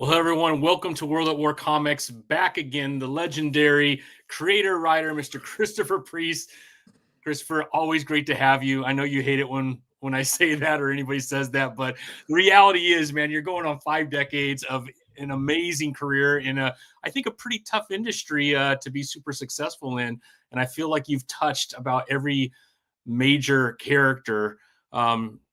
Well, hello everyone. Welcome to World at War Comics. Back again, the legendary creator writer, Mr. Christopher Priest. Christopher, always great to have you. I know you hate it when I say that or anybody says that, but the reality is, man, you're going on 5 decades of an amazing career in I think, a pretty tough industry to be super successful in. And I feel like you've touched about every major character.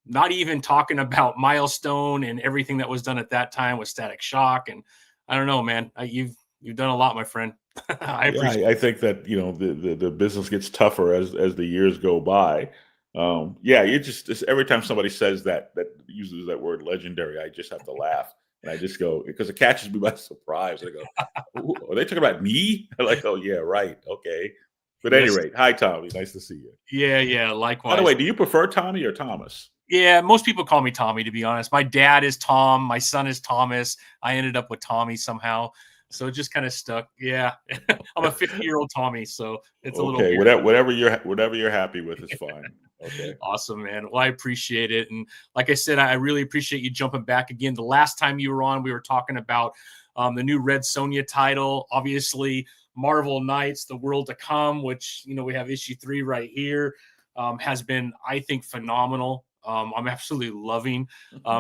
Not even talking about Milestone and everything that was done at that time with Static Shock. And I don't know, man, you've done a lot, my friend. I Yeah, appreciate I think that the business gets tougher as the years go by. Yeah, you just every time somebody says that uses that word legendary, I just have to laugh and I just go because it catches me by surprise. I go, "Ooh, are they talking about me?" I'm like, oh yeah, right, okay. But at any Yes. rate, hi Tommy, nice to see you. Yeah, By the likewise. way, do you prefer Tommy or Thomas? Yeah, most people call me Tommy, to be honest. My dad is Tom, my son is Thomas. I ended up with Tommy somehow. So it just kind of stuck. Yeah. I'm a 50-year-old Tommy, so it's a little Okay, weird. whatever you're happy with is fine. Okay. Awesome, man. Well, I appreciate it. And like I said, I really appreciate you jumping back again. The last time you were on, we were talking about the new Red Sonja title, obviously Marvel Knights, The World to Come, which, we have issue 3 right here, has been, I think, phenomenal. I'm absolutely loving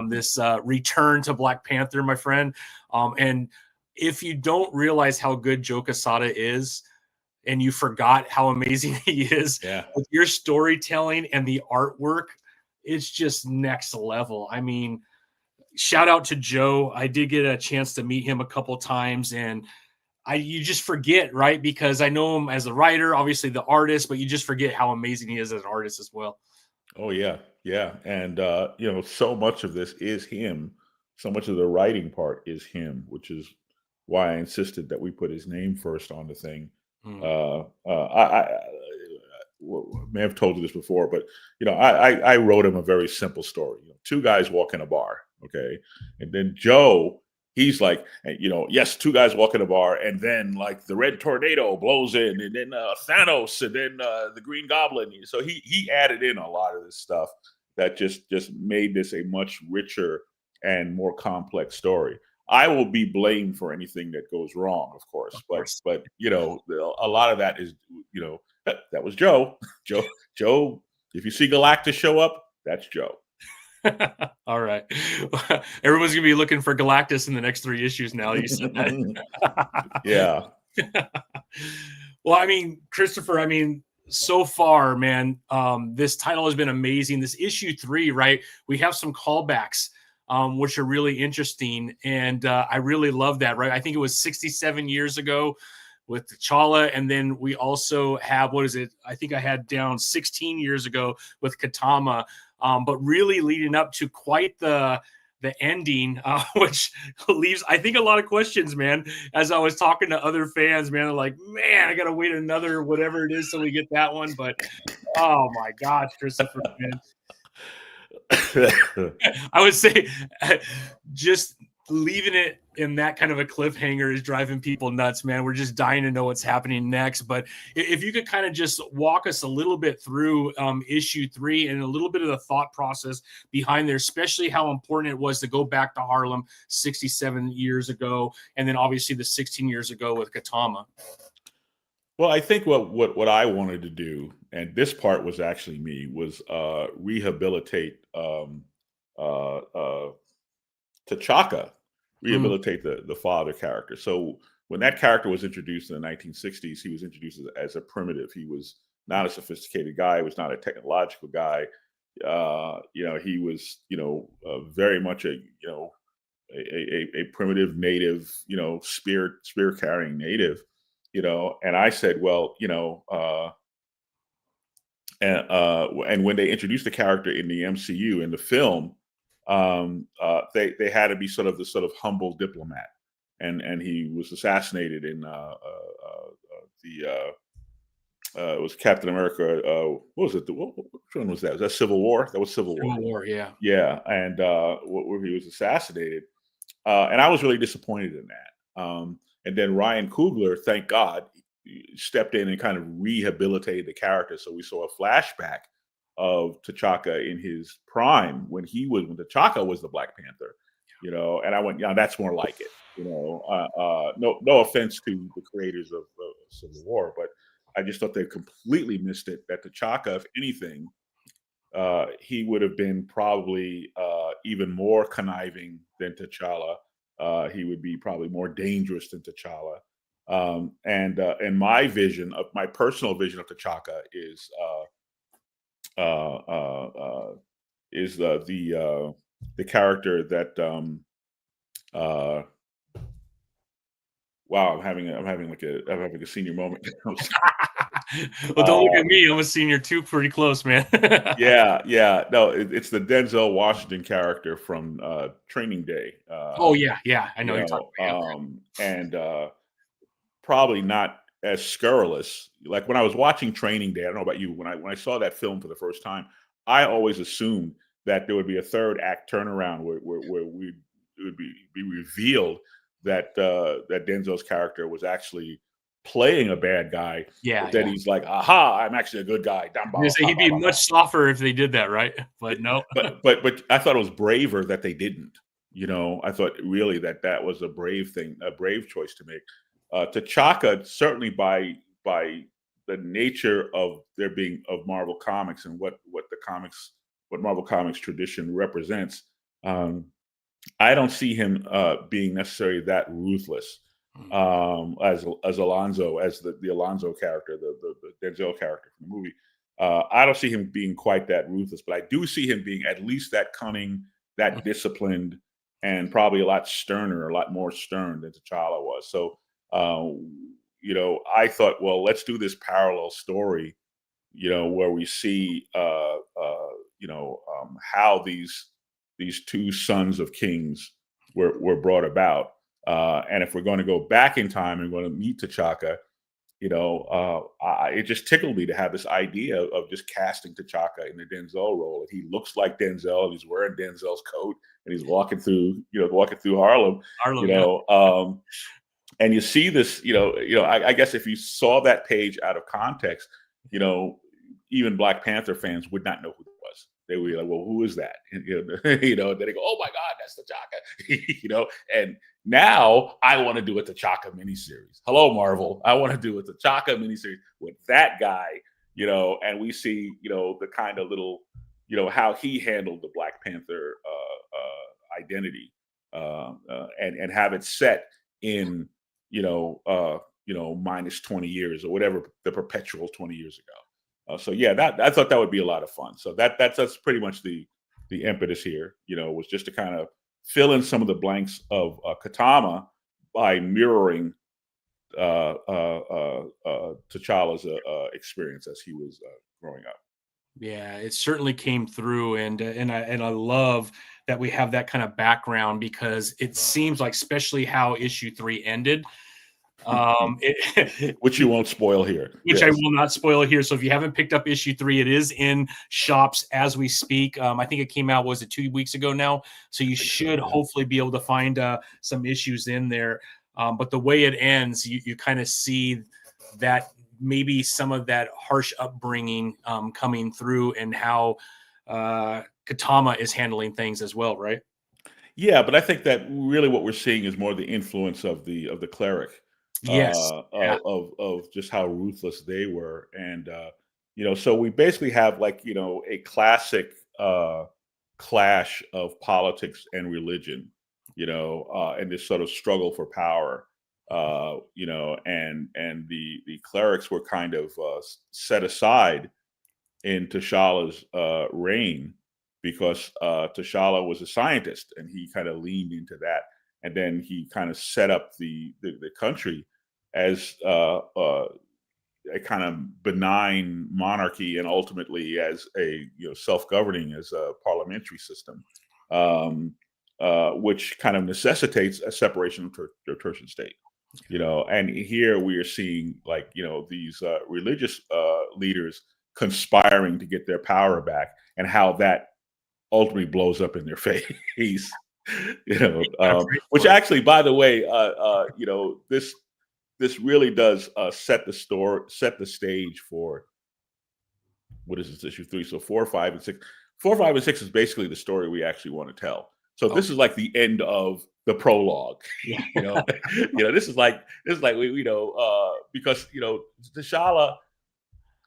this return to Black Panther, my friend. And if you don't realize how good Joe Quesada is, and you forgot how amazing he is Yeah. with your storytelling and the artwork, it's just next level. I mean, shout out to Joe. I did get a chance to meet him a couple times, and you just forget, right? Because I know him as a writer, obviously the artist, but you just forget how amazing he is as an artist as well. Oh yeah, yeah, and so much of this is him. So much of the writing part is him, which is why I insisted that we put his name first on the thing. Mm. I may have told you this before, but I wrote him a very simple story. Two guys walk in a bar, okay, and then Joe, he's like, yes, two guys walk in a bar, and then like the red tornado blows in, and then Thanos, and then the Green Goblin. So he added in a lot of this stuff that just made this a much richer and more complex story. I will be blamed for anything that goes wrong, of course, Of but course. a lot of that is that was Joe. Joe. If you see Galactus show up, that's Joe. All right. Everyone's gonna be looking for Galactus in the next 3 issues now. You said that. Yeah. Well, I mean, Christopher, so far, man, this title has been amazing. This issue 3, right? We have some callbacks, which are really interesting, and I really love that. Right? I think it was 67 years ago with T'Challa, and then we also have, what is it? I think I had down 16 years ago with Katama, but really leading up to quite the ending, which leaves, I think, a lot of questions, man. As I was talking to other fans, man, they're like, man, I gotta wait another whatever it is till we get that one. But oh my gosh, Christopher, man. I would say just leaving it in that kind of a cliffhanger is driving people nuts, man. We're just dying to know what's happening next. But if you could kind of just walk us a little bit through issue 3 and a little bit of the thought process behind there, especially how important it was to go back to Harlem 67 years ago, and then obviously the 16 years ago with Katama. Well, I think what I wanted to do, and this part was actually me, was rehabilitate T'Chaka, Mm, rehabilitate the father character. So when that character was introduced in the 1960s, he was introduced as a primitive. He was not a sophisticated guy. He was not a technological guy. He was very much a primitive native, spear carrying native. And I said, well, and when they introduced the character in the MCU in the film, they had to be sort of humble diplomat, and he was assassinated in the it was Captain America. What was it? Which one was that? Was that Civil War? That was Civil War. Civil War, yeah. Yeah, and where he was assassinated, and I was really disappointed in that. And then Ryan Coogler, thank God, stepped in and kind of rehabilitated the character. So we saw a flashback of T'Chaka in his prime when T'Chaka was the Black Panther. And I went, yeah, that's more like it. No offense to the creators of Civil War, but I just thought they completely missed it. That T'Chaka, if anything, he would have been probably even more conniving than T'Challa. He would be probably more dangerous than T'Challa. And my personal vision of T'Chaka is the character that uh, wow, I'm having like a senior moment. Well, don't look at me. I'm a senior too, pretty close, man. Yeah. No, it's the Denzel Washington character from Training Day. Oh yeah, I know you're talking about. And probably not as scurrilous. Like when I was watching Training Day, I don't know about you. When I saw that film for the first time, I always assumed that there would be a third act turnaround where it would be revealed that that Denzel's character was actually playing a bad guy. Yeah, But then he's like, "Aha! I'm actually a good guy." He'd be much softer if they did that, right? But no. But I thought it was braver that they didn't. I thought really that was a brave thing, a brave choice to make. T'Chaka, certainly by the nature of there being of Marvel Comics and what Marvel Comics tradition represents, I don't see him being necessarily that ruthless as Alonzo, as the Alonzo character, the Denzel character from the movie. I don't see him being quite that ruthless, but I do see him being at least that cunning, that disciplined, and probably a lot sterner, a lot more stern than T'Challa was. So, I thought, well, let's do this parallel story, where we see, how these two sons of kings were brought about. And if we're going to go back in time and going to meet T'Chaka, it just tickled me to have this idea of just casting T'Chaka in the Denzel role. He looks like Denzel, and he's wearing Denzel's coat, and he's walking through Harlem. And you see this, I guess if you saw that page out of context, even Black Panther fans would not know who it was. They would be like, well, who is that? And, then they go, oh my God, that's T'Chaka. And now I want to do a T'Chaka miniseries. Hello, Marvel. I want to do a T'Chaka miniseries with that guy, and we see, the kind of little, how he handled the Black Panther identity and have it set in, minus 20 years or whatever the perpetual 20 years ago. So yeah, I thought that would be a lot of fun. So that's pretty much the impetus here, was just to kind of fill in some of the blanks of Katama by mirroring T'Challa's experience as he was growing up. Yeah, it certainly came through, and I love that we have that kind of background, because it seems like, especially how issue 3 ended, which you won't spoil here. Which I will not spoil here. So if you haven't picked up issue 3, it is in shops as we speak. I think it came out, was it 2 weeks ago now? So you should hopefully be able to find some issues in there. But the way it ends, you kind of see that maybe some of that harsh upbringing coming through, and how Katama is handling things as well, right? Yeah, but I think that really what we're seeing is more the influence of the cleric. Yes. Of just how ruthless they were. And so we basically have a classic clash of politics and religion, and this sort of struggle for power, and the clerics were kind of set aside in T'Challa's reign, because T'Challa was a scientist, and he kind of leaned into that. And then he kind of set up the country as a kind of benign monarchy, and ultimately as a self-governing, as a parliamentary system, which kind of necessitates a separation of church and state. And here we are seeing these religious leaders conspiring to get their power back, and how that ultimately blows up in their face. Which actually, by the way, this really does set the stage for, what is this, issue 3? So 4, 5, and 6. 4, 5, and 6 is basically the story we actually want to tell. So this is like the end of the prologue. Yeah. This is like because T'Challa,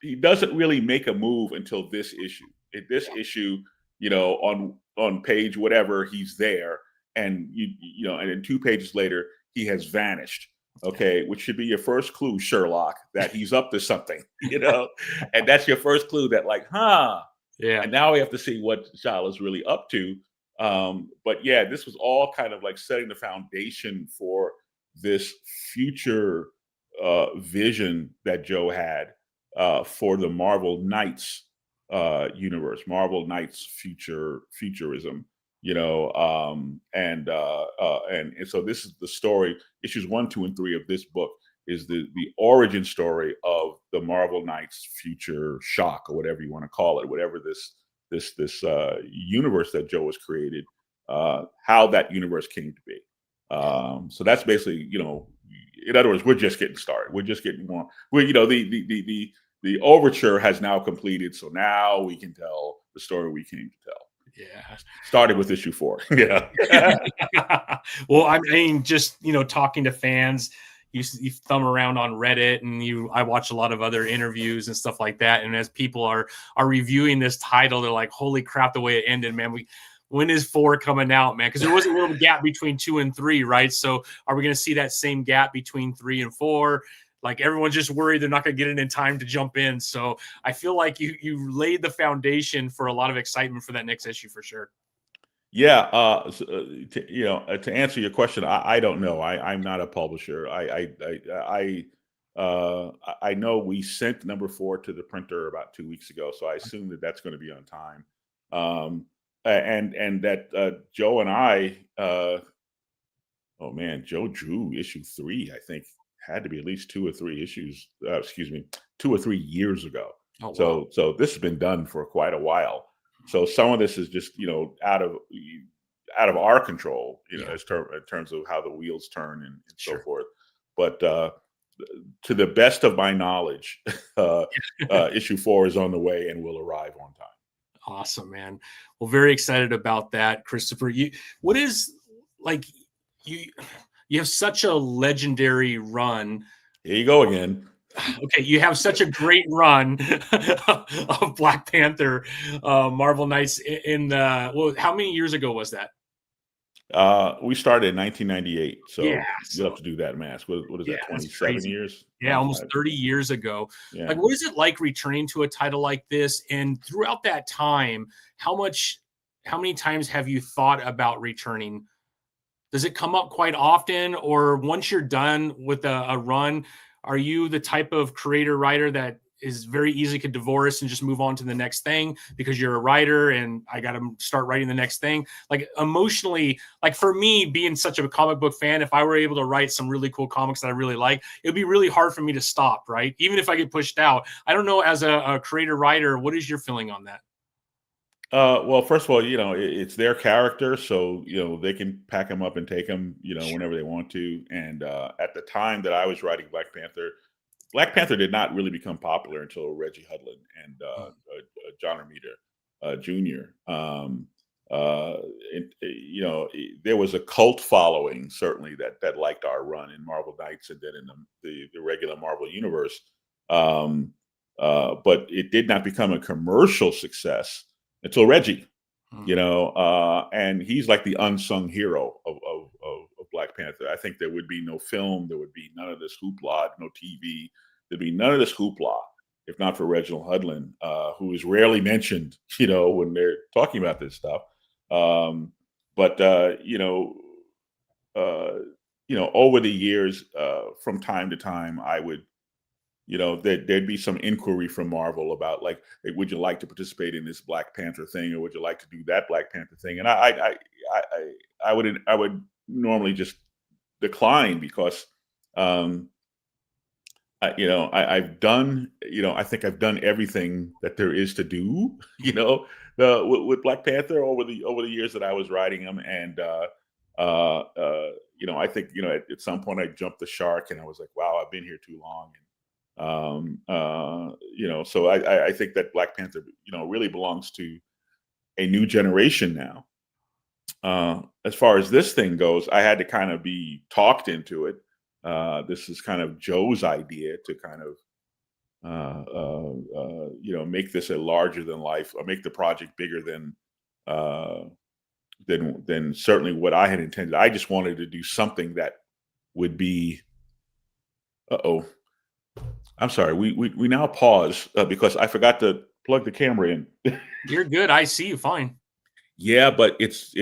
he doesn't really make a move until this issue. This issue, on page whatever, he's there, and and then 2 pages later, he has vanished. Okay, which should be your first clue, Sherlock, that he's up to something, and that's your first clue that, like, huh. Yeah. And now we have to see what T'Challa's really up to. But yeah, this was all kind of like setting the foundation for this future vision that Joe had for the Marvel Knights universe, Marvel Knights futurism, and so this is the story. Issues 1, 2, and 3 of this book is the origin story of the Marvel Knights future shock, or whatever you want to call it, whatever this universe that Joe has created, how that universe came to be. So that's basically, in other words, we're just getting started. We're just getting more. The overture has now completed, so now we can tell the story we came to tell. Yeah. Started with issue 4. Yeah. Well, I mean, just, talking to fans, you thumb around on Reddit, and I watch a lot of other interviews and stuff like that. And as people are reviewing this title, they're like, holy crap, the way it ended, man. When is 4 coming out, man? Because there was a little gap between 2 and 3, right? So are we going to see that same gap between 3 and 4? Like, everyone's just worried they're not going to get it in time to jump in. So I feel like you laid the foundation for a lot of excitement for that next issue for sure. Yeah, to answer your question, I don't know. I'm not a publisher. I know we sent number 4 to the printer about 2 weeks ago, so I assume that that's going to be on time. And that Joe and I, oh man, Joe drew issue 3. I think had to be at least 2 or 3 issues. 2 or 3 years ago. Oh, wow. So this has been done for quite a while. So some of this is just out of our control, in terms of how the wheels turn and so forth. But to the best of my knowledge, issue 4 is on the way and will arrive on time. Awesome, man. Well, very excited about that, Christopher. You have such a legendary run. Here you go again. Okay, you have such a great run of Black Panther, Marvel Knights how many years ago was that? We started in 1998, so yeah, you'll have to do that math. What is that, 27 years? Yeah, almost 30 years ago. Yeah. Like, what is it like returning to a title like this? And throughout that time, how many times have you thought about returning? Does it come up quite often? Or once you're done with a run, are you the type of creator writer that is very easy to divorce and just move on to the next thing because you're a writer and I got to start writing the next thing? Like, emotionally, like for me, being such a comic book fan, if I were able to write some really cool comics that I really like, it'd be really hard for me to stop, right? Even if I get pushed out. I don't know, as a creator writer, what is your feeling on that? Well, first of all, it's their character, so they can pack them up and take them, whenever they want to. And at the time that I was writing Black Panther did not really become popular until Reggie Hudlin and John Romita Jr. There was a cult following, certainly, that liked our run in Marvel Knights and then in the regular Marvel universe. But it did not become a commercial success until Reggie, and he's like the unsung hero of Black Panther. I think there would be no film, there would be none of this hoopla, no TV, there'd be none of this hoopla if not for Reginald Hudlin, who is rarely mentioned, when they're talking about this stuff. But over the years, from time to time, I would, there'd be some inquiry from Marvel about, like, hey, would you like to participate in this Black Panther thing, or would you like to do that Black Panther thing? And I would normally just decline because, I've done, I think I've done everything that there is to do, with Black Panther over the years that I was writing them, and I think at some point I jumped the shark, and I was like, wow, I've been here too long. So I think that Black Panther, really belongs to a new generation now. as far as this thing goes, I had to kind of be talked into it. This is kind of Joe's idea to kind of make this a larger than life, or make the project bigger uh, than certainly what I had intended. I just wanted to do something that would be. Uh-oh. I'm sorry. We now pause because I forgot to plug the camera in. You're good. I see you fine. Yeah, but it's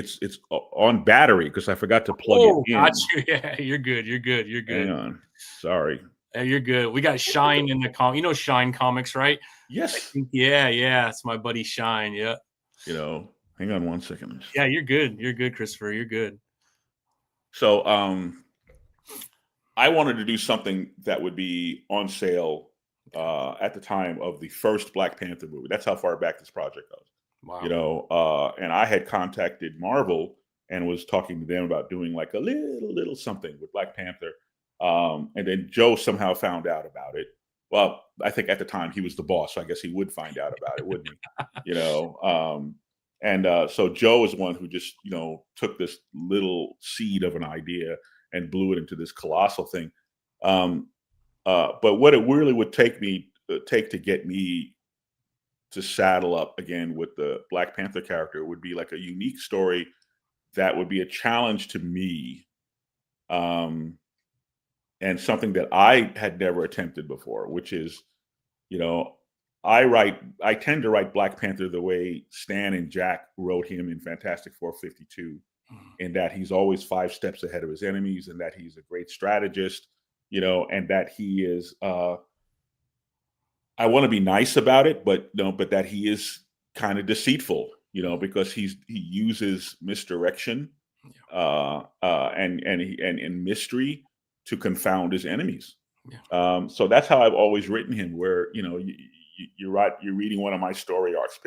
on battery because I forgot to plug it in. Got you. Yeah, you're good. You're good. You're good. Hang on. Sorry. Yeah, you're good. We got Shine in the you know Shine Comics, right? Yes. Yeah. It's my buddy Shine. Yeah. Hang on 1 second. Yeah, you're good. You're good, Christopher. You're good. So I wanted to do something that would be on sale at the time of the first Black Panther movie. That's how far back this project goes. Wow. And I had contacted Marvel and was talking to them about doing like a little something with Black Panther. And then Joe somehow found out about it. Well, I think at the time he was the boss, so I guess he would find out about it, wouldn't he? So Joe is the one who just, took this little seed of an idea and blew it into this colossal thing. But what it really would take to get me to saddle up again with the Black Panther character would be like a unique story that would be a challenge to me, and something that I had never attempted before, which is, I tend to write Black Panther the way Stan and Jack wrote him in Fantastic Four 52, in that he's always 5 steps ahead of his enemies, and that he's a great strategist, and that he is, I want to be nice about it, but that he is kind of deceitful, because he uses misdirection and mystery to confound his enemies. Yeah. So that's how I've always written him. Where you're reading one of my story arcs.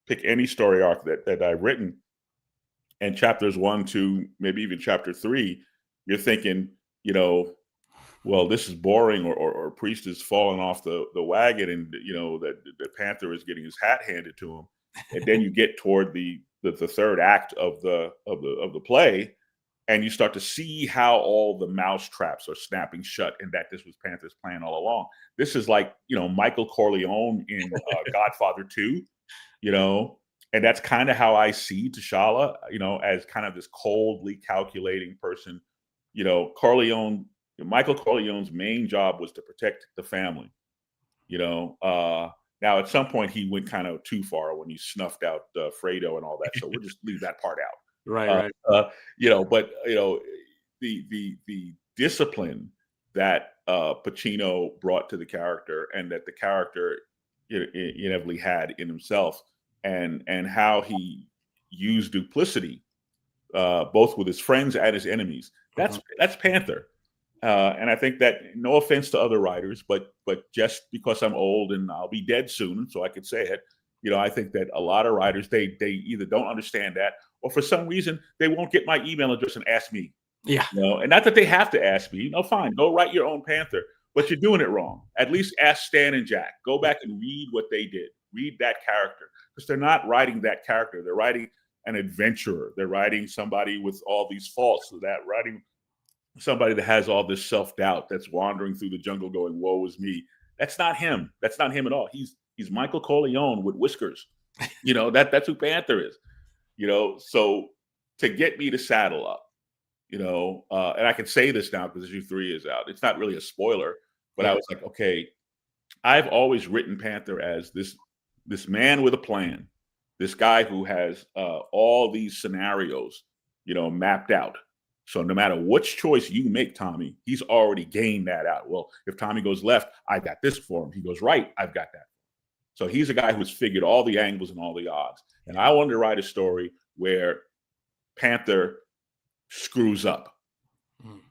Pick any story arc that I've written, and chapters 1, 2, maybe even chapter 3, you're thinking, well, this is boring, or Priest is falling off the wagon, and that the Panther is getting his hat handed to him, and then you get toward the third act of the play, and you start to see how all the mouse traps are snapping shut, and that this was Panther's plan all along. This is like Michael Corleone in Godfather 2, and that's kind of how I see T'Challa, as kind of this coldly calculating person. Michael Corleone's main job was to protect the family. Now at some point he went kind of too far when he snuffed out Fredo and all that. So we'll just leave that part out. Right. But the discipline that Pacino brought to the character, and that the character inevitably had in himself, and how he used duplicity both with his friends and his enemies. That's Panther. And I think that, no offense to other writers, but just because I'm old and I'll be dead soon, so I could say it, I think that a lot of writers, they either don't understand that, or for some reason they won't get my email address and ask me. Yeah. And not that they have to ask me. Fine, go write your own Panther, but you're doing it wrong. At least ask Stan and Jack. Go back and read what they did. Read that character, because they're not writing that character. They're writing an adventurer. They're writing somebody with all these faults. So that writing somebody that has all this self-doubt, that's wandering through the jungle going, woe is me. That's not him. That's not him at all. He's Michael Corleone with whiskers. That's who Panther is. So to get me to saddle up, and I can say this now because issue 3 is out. It's not really a spoiler, but I was like, okay, I've always written Panther as this man with a plan, this guy who has all these scenarios, mapped out. So no matter which choice you make, Tommy, he's already gained that out. Well, if Tommy goes left, I got this for him. He goes right, I've got that. So he's a guy who's figured all the angles and all the odds. And I wanted to write a story where Panther screws up,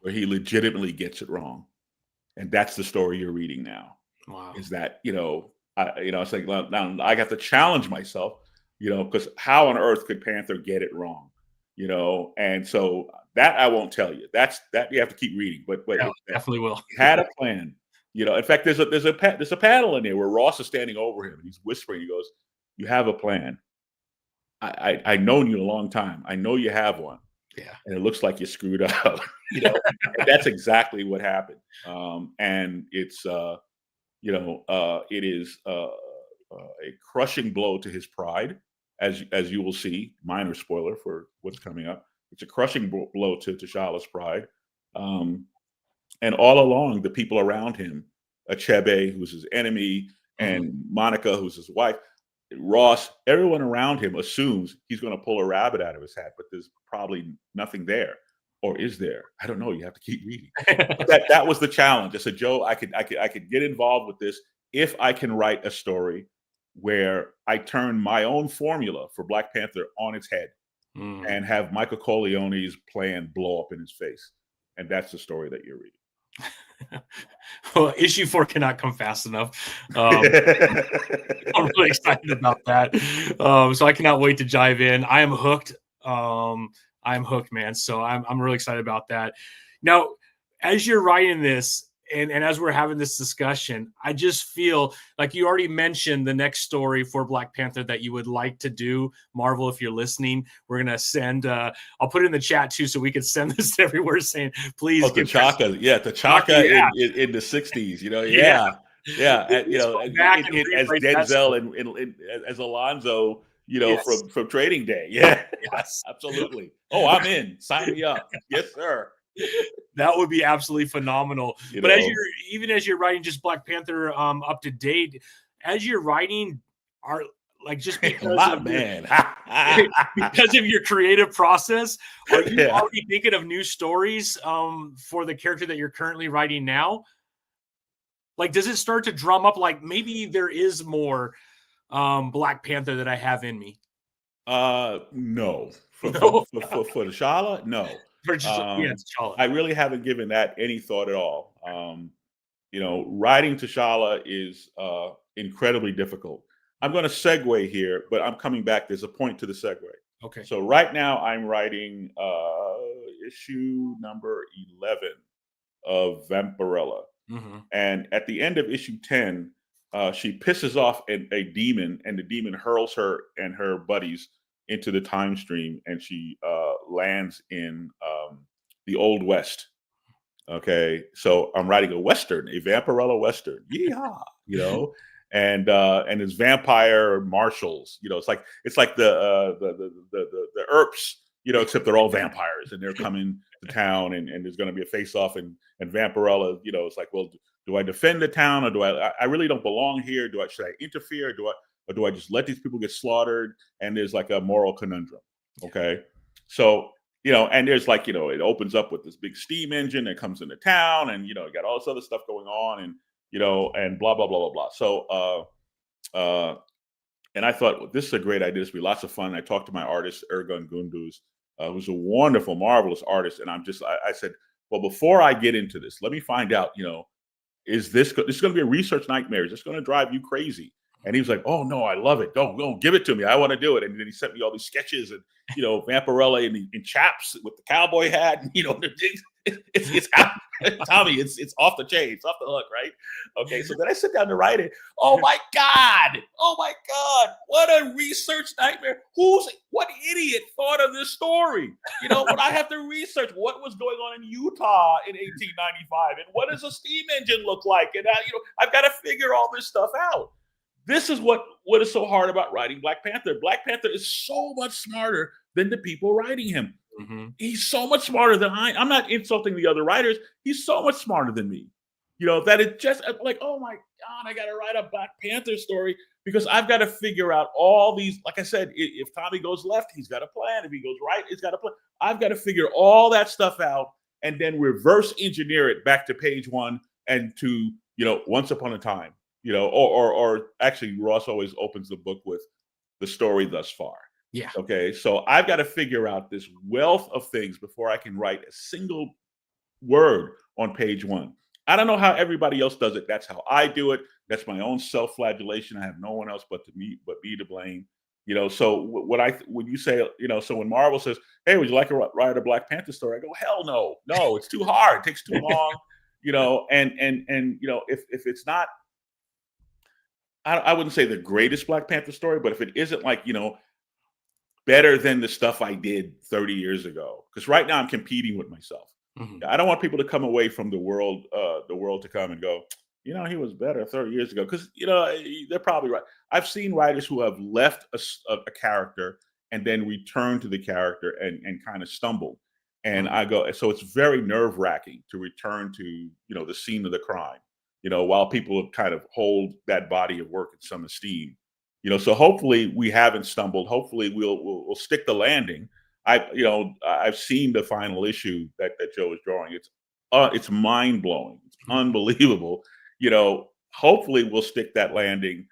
where he legitimately gets it wrong. And that's the story you're reading now. Wow. Is that, it's like, well, now I got to challenge myself, because how on earth could Panther get it wrong? And so that I won't tell you. That you have to keep reading. But yeah, definitely will. He had a plan. In fact, there's a panel in there where Ross is standing over him and he's whispering. He goes, "You have a plan. I've known you a long time. I know you have one, Yeah. and it looks like you screwed up. And that's exactly what happened. And it's it is a crushing blow to his pride, as you will see. Minor spoiler for what's coming up. It's a crushing blow to T'Challa's pride. Um, and all along, the people around him, Achebe, who's his enemy, and Monica, who's his wife, Ross, everyone around him assumes he's going to pull a rabbit out of his hat, but there's probably nothing there. Or is there? I don't know. You have to keep reading. But that was the challenge. I said, Joe, I could get involved with this if I can write a story where I turn my own formula for Black Panther on its head and have Michael Corleone's plan blow up in his face. And that's the story that you're reading. Well, issue 4 cannot come fast enough. I'm really excited about that. So I cannot wait to dive in. I am hooked. I'm hooked, man. So I'm really excited about that. Now, as you're writing this, and as we're having this discussion, I just feel like you already mentioned the next story for Black Panther that you would like to do. Marvel, if you're listening, we're gonna send. I'll put it in the chat too, so we can send this everywhere, saying please. Oh, T'Chaka, yeah, T'Chaka in the '60s, yeah. As Denzel and as Alonzo, from Trading Day, yeah, yes, absolutely. Oh, I'm in. Sign me up, yes, sir. That would be absolutely phenomenal. But as you're writing just Black Panther up to date, as you're writing, are like just because of because of your creative process, are you already thinking of new stories for the character that you're currently writing now? Like, does it start to drum up like maybe there is more Black Panther that I have in me? No. For T'Challa, no. I really haven't given that any thought at all. Writing T'Challa is incredibly difficult. I'm going to segue here, but I'm coming back. There's a point to the segue. Okay. So right now I'm writing issue number 11 of Vampirella. And at the end of issue 10, she pisses off a demon, and the demon hurls her and her buddies into the time stream, and she lands in the Old West. Okay, so I'm writing a Western, a Vampirella Western. Yeehaw, and it's vampire marshals. It's like the Earps, except they're all vampires, and they're coming to town, and there's going to be a face-off, and Vampirella, it's like, well, do I defend the town, or do I really don't belong here? Should I interfere? Or do I just let these people get slaughtered? And there's like a moral conundrum. Okay, so. And there's like, it opens up with this big steam engine that comes into town, and, you got all this other stuff going on, and, and blah, blah, blah, blah, blah. So, and I thought, well, this is a great idea. This will be lots of fun. I talked to my artist, Ergun Gunduz, who's a wonderful, marvelous artist. And I said, well, before I get into this, let me find out, is this going to be a research nightmare? Is this going to drive you crazy? And he was like, oh, no, I love it. Go, give it to me. I want to do it. And then he sent me all these sketches and, Vampirella in chaps with the cowboy hat. And, it's Tommy, it's off the chain. It's off the hook, right? Okay, so then I sit down to write it. Oh, my God. What a research nightmare. What idiot thought of this story? When I have to research what was going on in Utah in 1895 and what does a steam engine look like? And, I've got to figure all this stuff out. This is what is so hard about writing Black Panther. Black Panther is so much smarter than the people writing him. He's so much smarter than I'm not insulting the other writers. He's so much smarter than me. That it just like, oh my God, I got to write a Black Panther story because I've got to figure out all these. Like I said, if Tommy goes left, he's got a plan. If he goes right, he's got a plan. I've got to figure all that stuff out and then reverse engineer it back to page 1 and to, Once Upon a Time. Or actually, Ross always opens the book with the story thus far. Yeah. Okay. So I've got to figure out this wealth of things before I can write a single word on page 1. I don't know how everybody else does it. That's how I do it. That's my own self-flagellation. I have no one else but me to blame. So when you say, so when Marvel says, hey, would you like to write a Black Panther story? I go, hell no, it's too hard. It takes too long. And if it's not, I wouldn't say the greatest Black Panther story, but if it isn't like, better than the stuff I did 30 years ago. Because right now I'm competing with myself. Mhm. I don't want people to come away from the world to come and go, he was better 30 years ago. Because they're probably right. I've seen writers who have left a character and then returned to the character and kind of stumbled. And Mhm. I go, so it's very nerve wracking to return to the scene of the crime. While people kind of hold that body of work in some esteem. So hopefully we haven't stumbled. Hopefully we'll stick the landing. I've seen the final issue that Joe is drawing. It's mind blowing. It's Mhm. unbelievable. Hopefully we'll stick that landing.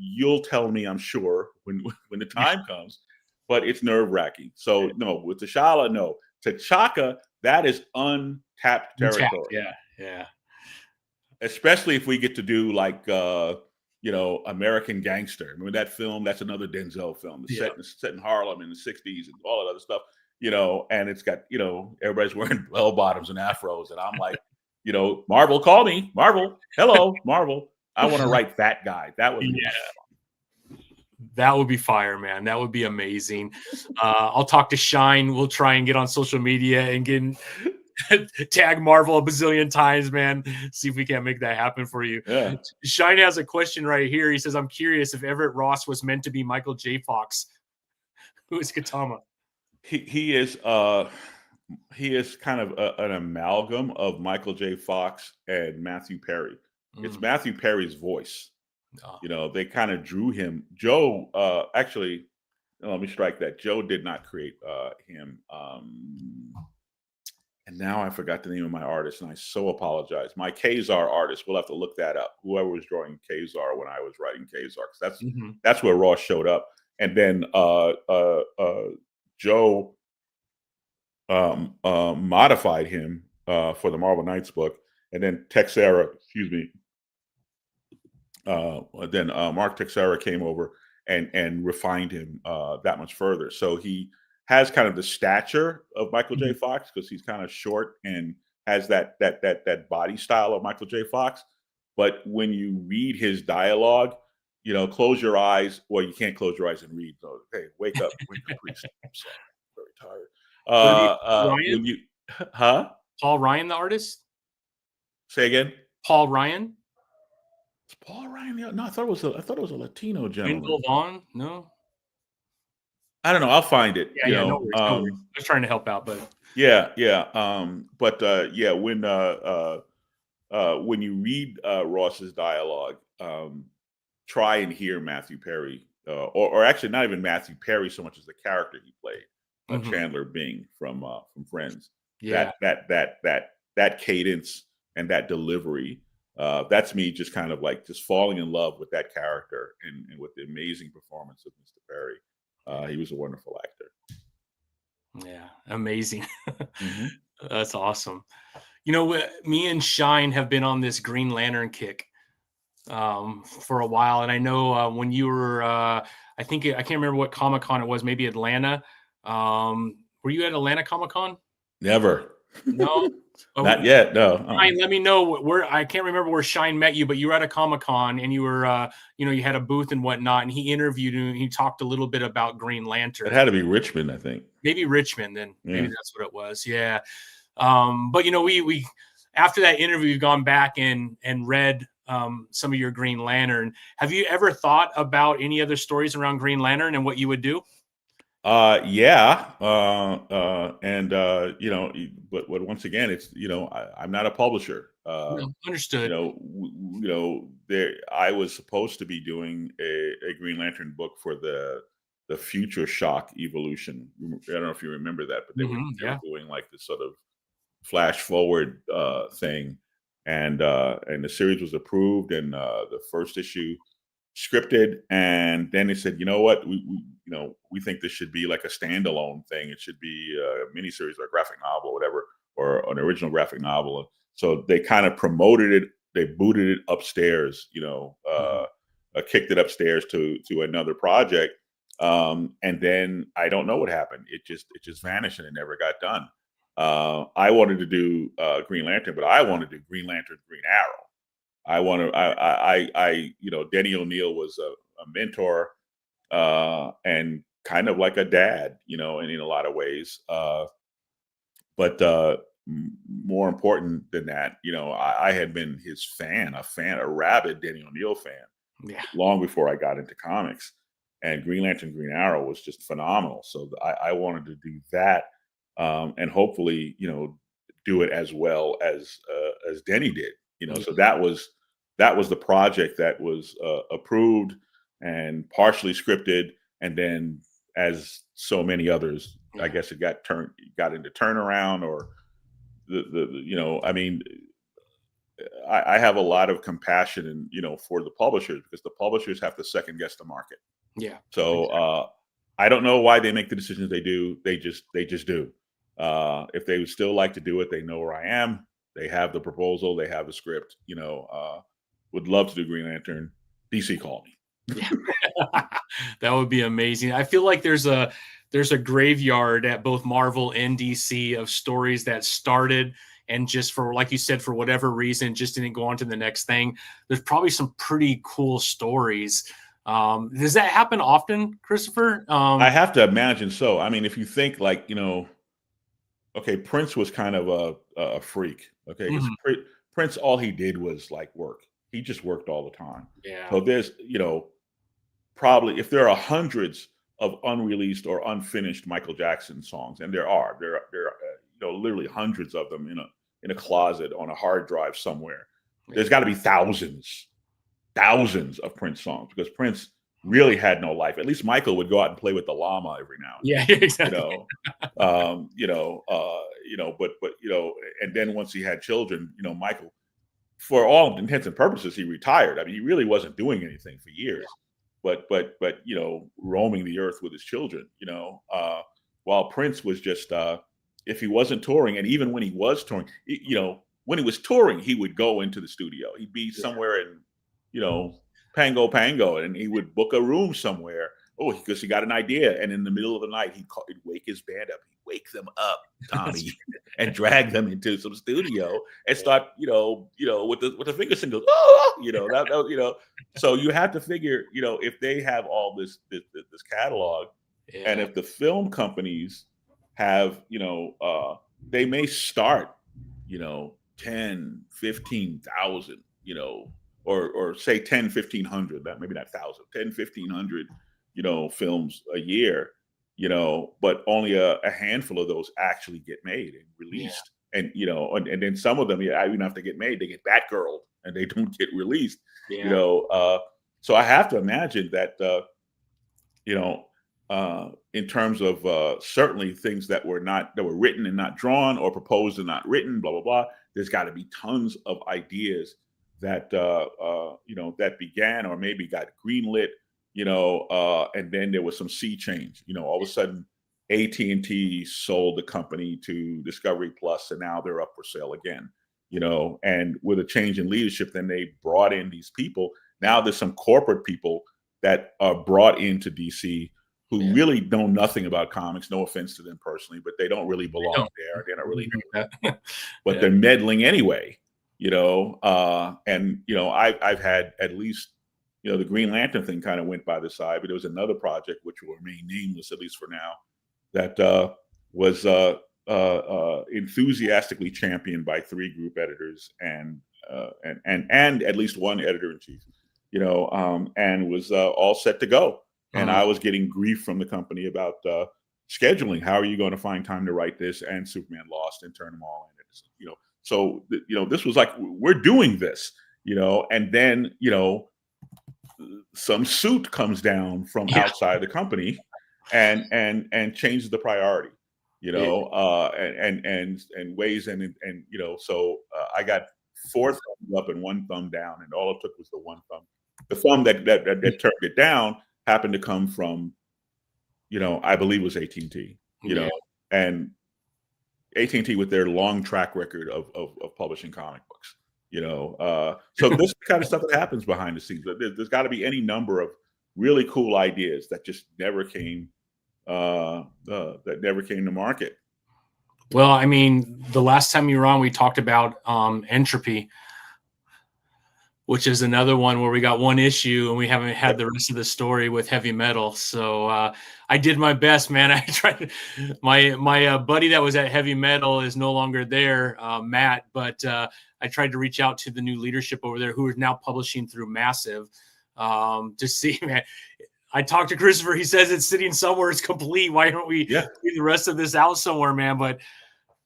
You'll tell me, I'm sure, when the Yeah. time comes. But it's nerve wracking. So no, with T'Challa, no. T'Chaka, that is untapped Intact. territory. Yeah. Yeah. Especially if we get to do like American Gangster. Remember that film? That's another Denzel film. It's Yeah. set in Harlem in the 60s and all that other stuff. And it's got, everybody's wearing bell bottoms and afros. And I'm like, Marvel, call me. Marvel. Hello, Marvel. I want to write that guy. That would be That would be fire, man. That would be amazing. I'll talk to Shine. We'll try and get on social media and tag Marvel a bazillion times, man. See if we can't make that happen for you. yeah. Shine has a question right here. He says, I'm curious if Everett Ross was meant to be Michael J. Fox. Who is Katama? He is kind of an amalgam of Michael J. Fox and Matthew Perry. It's Matthew Perry's voice. Oh. They kind of drew him. Joe, actually, let me strike that. Joe did not create him. And now I forgot the name of my artist, and I so apologize. My Kazar artist, we'll have to look that up. Whoever was drawing Kazar when I was writing Kazar, because that's where Ross showed up. And then Joe modified him for the Marvel Knights book, and then Texera, excuse me, then Mark Texera came over and refined him that much further. So he has kind of the stature of Michael J. Fox because he's kind of short and has that body style of Michael J. Fox. But when you read his dialogue, close your eyes. Well, you can't close your eyes and read. So, hey, wake up, priest. I'm sorry, I'm very tired. Ryan? When you, huh? Paul Ryan, the artist? Say again. Paul Ryan? It's Paul Ryan. No, I thought it was a Latino gentleman. Wendell Vaughn? No. I don't know. I'll find it. Yeah, no worries, no worries. I was trying to help out, but yeah. When you read Ross's dialogue, try and hear Matthew Perry, or actually not even Matthew Perry so much as the character he played, Chandler Bing from Friends. Yeah. That cadence and that delivery. That's me just kind of like just falling in love with that character and with the amazing performance of Mr. Perry. He was a wonderful actor. Yeah, amazing. That's awesome. Me and Shine have been on this Green Lantern kick for a while, and I know when you were, I can't remember what Comic-Con it was, maybe Atlanta. Were you at Atlanta Comic-Con? Never. No. Not yet. No. Shine, let me know where. I can't remember where Shine met you, but you were at a Comic-Con and you were, you had a booth and whatnot, and he interviewed you and he talked a little bit about Green Lantern. It had to be Richmond, I think. Maybe Richmond, then. Yeah. Maybe that's what it was. Yeah. But we after that interview, we've gone back and read some of your Green Lantern. Have you ever thought about any other stories around Green Lantern and what you would do? Yeah. But once again, it's, I'm not a publisher. Understood. I was supposed to be doing a Green Lantern book for the Future Shock Evolution. I don't know if you remember that, but they were doing like this sort of flash forward thing. And the series was approved and the first issue scripted, and then they said, you know what, we think this should be like a standalone thing. It should be a miniseries or a graphic novel or whatever, or an original graphic novel. So they kind of promoted it. They booted it upstairs, kicked it upstairs to another project. And then I don't know what happened. It just vanished and it never got done. I wanted to do Green Lantern, but I wanted to do Green Lantern, Green Arrow. Denny O'Neil was a mentor, and kind of like a dad, and in a lot of ways. But more important than that, I had been his fan, a rabid Denny O'Neil fan, Yeah. long before I got into comics. And Green Lantern, Green Arrow was just phenomenal. So I wanted to do that, and hopefully, do it as well as Denny did. Yeah. So that was the project that was approved and partially scripted, and then, as so many others, I guess it got into turnaround, or I mean, I have a lot of compassion, and for the publishers, because the publishers have to second guess the market. Yeah. So Exactly. I don't know why they make the decisions they do. They just do. If they would still like to do it, they know where I am. They have the proposal. They have the script. Would love to do Green Lantern. DC, call me. Yeah. That would be amazing. I feel like there's a graveyard at both Marvel and DC of stories that started and just, for, like you said, for whatever reason, just didn't go on to the next thing. There's probably some pretty cool stories. Does that happen often, Christopher? I have to imagine so. I mean, if you think, like, okay, Prince was kind of a freak. Okay, because Mhm. Prince, all he did was like work. He just worked all the time. Yeah. So there's, probably, if there are hundreds of unreleased or unfinished Michael Jackson songs, and there are literally hundreds of them in a closet on a hard drive somewhere. There's got to be thousands of Prince songs, because Prince really had no life. At least Michael would go out and play with the llama every now and Yeah, then, exactly. but and then once he had children, Michael, for all intents and purposes, he retired. I mean, he really wasn't doing anything for years, but roaming the earth with his children. While Prince was just, if he wasn't touring, and even when he was touring, when he was touring, he would go into the studio. He'd be somewhere in, Pango, and he would book a room somewhere. Oh, because he got an idea, and in the middle of the night, he'd wake his band up. He'd wake them up, Tommy, and drag them into some studio and start, with the finger singles. Oh, that. So you have to figure, if they have all this catalog, and Yeah. if the film companies have, they may start, 10, 15,000, or say 10, 1,500, that maybe not 1,000, 10, 1,500, films a year, but only a handful of those actually get made and Yeah. released. And, and then some of them, even after they get made, they get Batgirl and they don't get released, Yeah. so I have to imagine that, in terms of certainly things that were written and not drawn, or proposed and not written, blah blah blah. There's got to be tons of ideas that that began, or maybe got greenlit, and then there was some sea change. All of a sudden, AT&T sold the company to Discovery Plus, and now they're up for sale again. And with a change in leadership, then they brought in these people. Now there's some corporate people that are brought into DC who really know nothing about comics. No offense to them personally, but they don't really belong there. They're not really, but they're meddling anyway. And I've had at least, the Green Lantern thing kind of went by the side, but there was another project which will remain nameless, at least for now, that was enthusiastically championed by 3 group editors and at least one editor in chief, and was all set to go. And I was getting grief from the company about scheduling. How are you going to find time to write this and Superman Lost and turn them all in? So this was like, we're doing this, and then some suit comes down from outside the company and changes the priority, and weighs in, and so I got 4 thumbs up and 1 thumb down, and all it took was the 1 thumb. The thumb that turned it down happened to come from, I believe it was AT&T, and AT&T with their long track record of publishing comic books, so this kind of stuff that happens behind the scenes. There's got to be any number of really cool ideas that just never came to market. Well, I mean, the last time you were on, we talked about Entropy. which is another one where we got one issue and we haven't had Yep. the rest of the story with heavy metal. So I did my best, man. I tried. My buddy that was at heavy metal is no longer there, Matt. But I tried to reach out to the new leadership over there, who is now publishing through Massive, to see, man. I talked to Christopher. He says it's sitting somewhere. It's complete. Why don't we get the rest of this out somewhere, man? But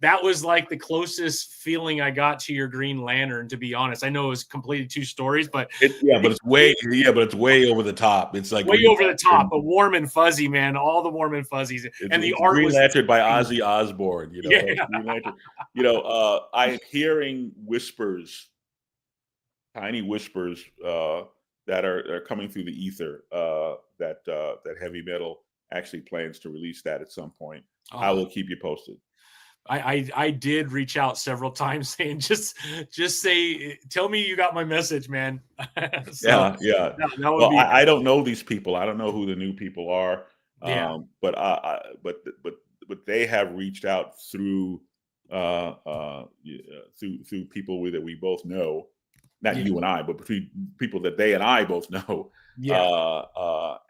that was like the closest feeling I got to your Green Lantern, to be honest. I know it was completed 2 stories, but it's way over the top. It's like way over the top, but warm and fuzzy, man. All the warm and fuzzies, and the art Green was Lantern by Ozzy Osbourne. Green Lantern. I'm hearing whispers, tiny whispers that are coming through the ether that heavy metal actually plans to release that at some point. I will keep you posted. I did reach out several times saying just say, tell me you got my message, man. So, yeah. Well, I don't know these people. I don't know who the new people are. But they have reached out through through people that we both know, not you and I, but between people that they and I both know.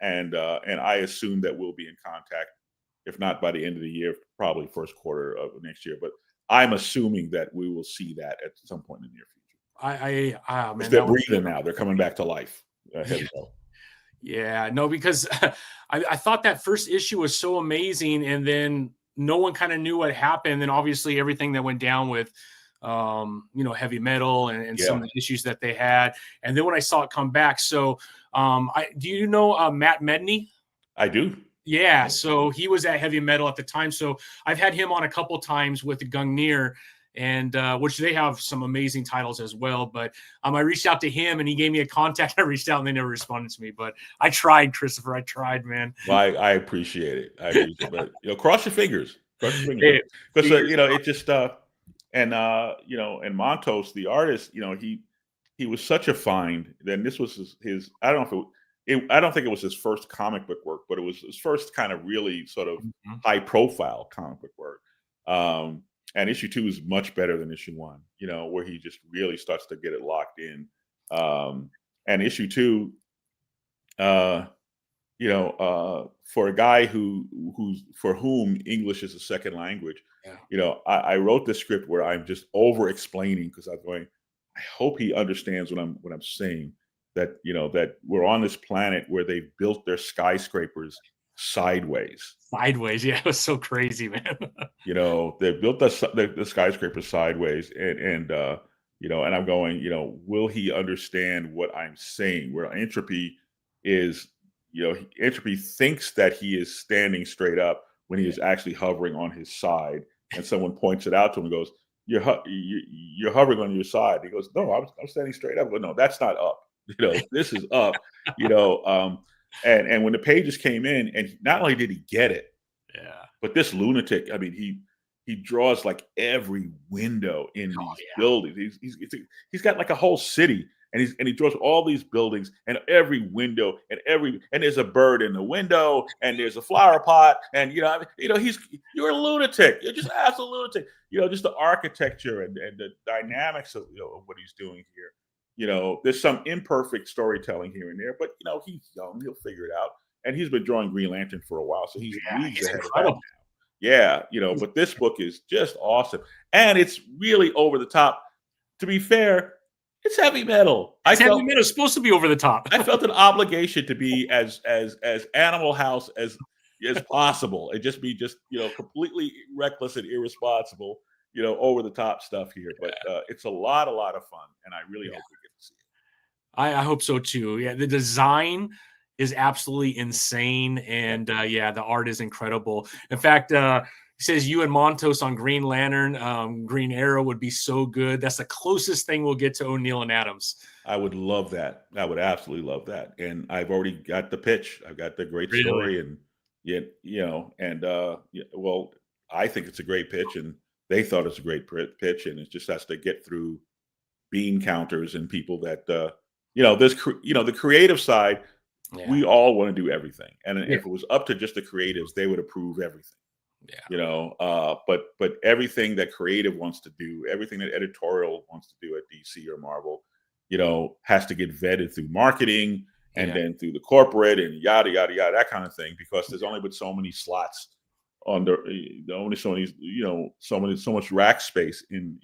And I assume that we'll be in contact, if not by the end of the year, probably first quarter of next year. But I'm assuming that we will see that at some point in the near future. Man, they're breathing now. They're coming back to life. No, because I thought that first issue was so amazing, and then no one kind of knew what happened. And obviously everything that went down with heavy metal and some of the issues that they had. And then when I saw it come back, so do you know Matt Medney? I do. Yeah, so he was at heavy metal at the time. So I've had him on a couple times with the Gungnir, and which they have some amazing titles as well. But I reached out to him and he gave me a contact. I reached out and they never responded to me. But I tried, Christopher. I tried, man. Well, I appreciate it. But cross your fingers. Cross your fingers. Because it just and Montos, the artist, he was such a find. Then this was his I don't know if I don't think it was his first comic book work, but it was his first kind of really sort of high profile comic book work. And issue 2 is much better than issue 1, where he just really starts to get it locked in. And issue 2, for a guy for whom English is a second language, I wrote this script where I'm just over explaining, because I'm going, I hope he understands what I'm saying. That that we're on this planet where they've built their skyscrapers sideways. Yeah, it was so crazy, man. They built the skyscrapers sideways, and I'm going, will he understand what I'm saying? Where entropy is, entropy thinks that he is standing straight up when he is actually hovering on his side, and someone points it out to him and goes, "You're hovering on your side." He goes, "No, I'm standing straight up." But no, that's not up. This is up. And when the pages came in, and not only did he get it, but this lunatic, I mean, he draws like every window in these buildings. He's got like a whole city, and he draws all these buildings and every window and there's a bird in the window and there's a flower pot, and you're a lunatic. You're just absolute lunatic. Just the architecture and the dynamics of what he's doing here. There's some imperfect storytelling here and there, but he's young, he'll figure it out. And he's been drawing Green Lantern for a while, so he's ahead of that now. Yeah, but this book is just awesome. And it's really over the top. To be fair, it's heavy metal. Heavy metal is supposed to be over the top. I felt an obligation to be as Animal House as possible, and just be completely reckless and irresponsible, over the top stuff here. But it's a lot of fun, and I really hope we get to see it. I hope so too. Yeah, the design is absolutely insane, and the art is incredible. In fact, he says you and Montos on Green Lantern, Green Arrow would be so good. That's the closest thing we'll get to O'Neill and Adams. I would love that. I would absolutely love that. And I've already got the pitch. I've got the great story, and well, I think it's a great pitch, and they thought it's a great pitch, and it just has to get through bean counters and people that the creative side. Yeah. We all want to do everything, and if it was up to just the creatives, they would approve everything. Yeah. But everything that creative wants to do, everything that editorial wants to do at DC or Marvel, has to get vetted through marketing and Yeah. then through the corporate and yada yada yada, that kind of thing, because there's only been so many slots on the only so many, so much rack space in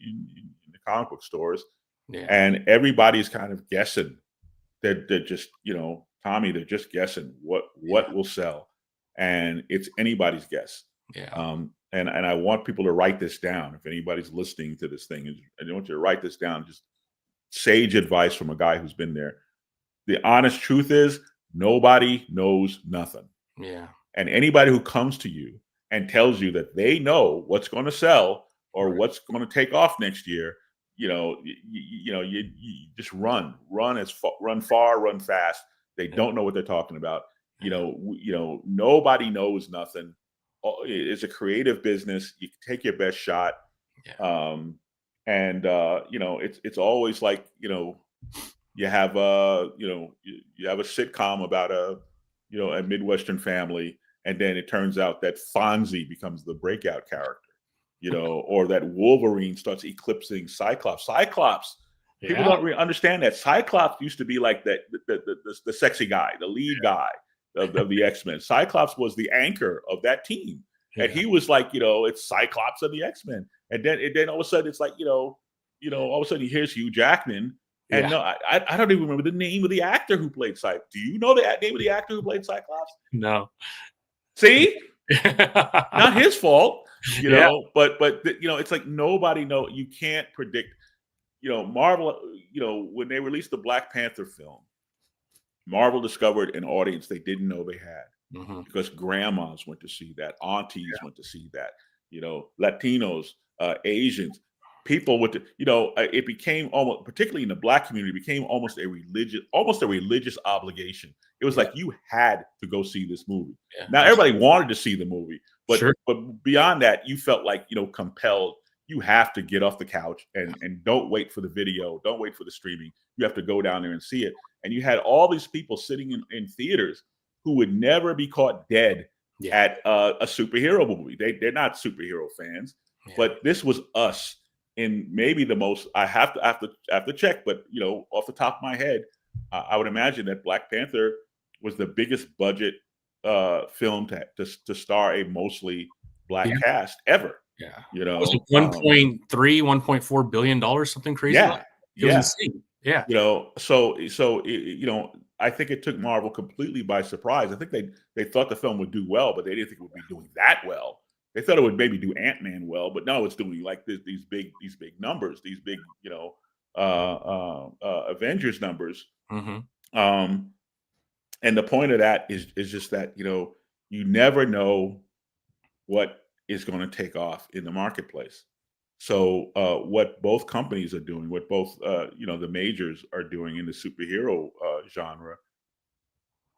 the comic book stores, Yeah. and everybody's kind of guessing. They're just, Tommy, they're just guessing what will sell, and it's anybody's guess. Yeah. And I want people to write this down. If anybody's listening to this thing, I want you to write this down. Just sage advice from a guy who's been there. The honest truth is, nobody knows nothing. Yeah. And anybody who comes to you and tells you that they know what's going to sell or what's going to take off next year, you just run far, run fast. They don't know what they're talking about. Nobody knows nothing. It's a creative business. You take your best shot. Yeah. It's always like, you have a sitcom about a Midwestern family, and then it turns out that Fonzie becomes the breakout character, or that Wolverine starts eclipsing Cyclops. People don't really understand that Cyclops used to be like the sexy guy, the lead guy of the X-Men. Cyclops was the anchor of that team. Yeah. And he was like, it's Cyclops of the X-Men. And then all of a sudden it's like, all of a sudden here's Hugh Jackman. And no, I don't even remember the name of the actor who played Cyclops. Do you know the name of the actor who played Cyclops? No. See? Not his fault, but it's like nobody knows. You can't predict, Marvel, when they released the Black Panther film, Marvel discovered an audience they didn't know they had, because grandmas went to see that, aunties went to see that, Latinos, Asians, people with it became almost, particularly in the Black community, became almost a religious obligation. It was like you had to go see this movie. Now everybody wanted to see the movie, but beyond that, you felt like compelled. You have to get off the couch and don't wait for the video, don't wait for the streaming. You have to go down there and see it. And you had all these people sitting in theaters who would never be caught dead at a superhero movie. They're not superhero fans, but this was us. In maybe the most, I have to check, but off the top of my head, I would imagine that Black Panther was the biggest budget film to star a mostly Black cast ever. Yeah, was it 1.3, $1.4 billion, something crazy? Yeah, it was insane. Yeah, so I think it took Marvel completely by surprise. I think they thought the film would do well, but they didn't think it would be doing that well. They thought it would maybe do Ant-Man well, but no, it's doing like these big numbers, these big Avengers numbers. And the point of that is just that you never know what is going to take off in the marketplace. So what both companies are doing, what both the majors are doing in the superhero genre,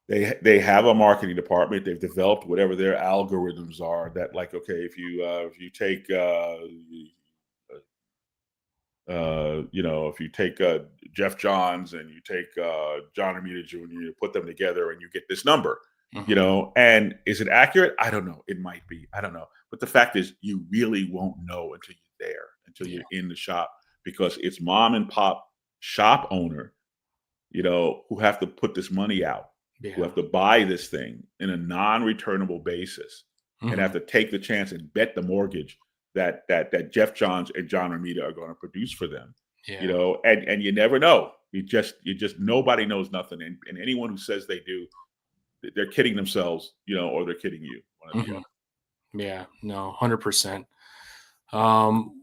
they have a marketing department. They've developed whatever their algorithms are that, like, okay, if you take if you take Jeff Johns and you take John Romita Jr., you put them together and you get this number. And is it accurate? I don't know. It might be. I don't know. But the fact is, you really won't know until you're there, until you're in the shop, because it's mom and pop shop owner, who have to put this money out, who have to buy this thing in a non-returnable basis, and have to take the chance and bet the mortgage that Jeff Johns and John Romita are going to produce for them. And you never know. You just nobody knows nothing, and anyone who says they do, they're kidding themselves, or they're kidding you. Yeah, no, 100%.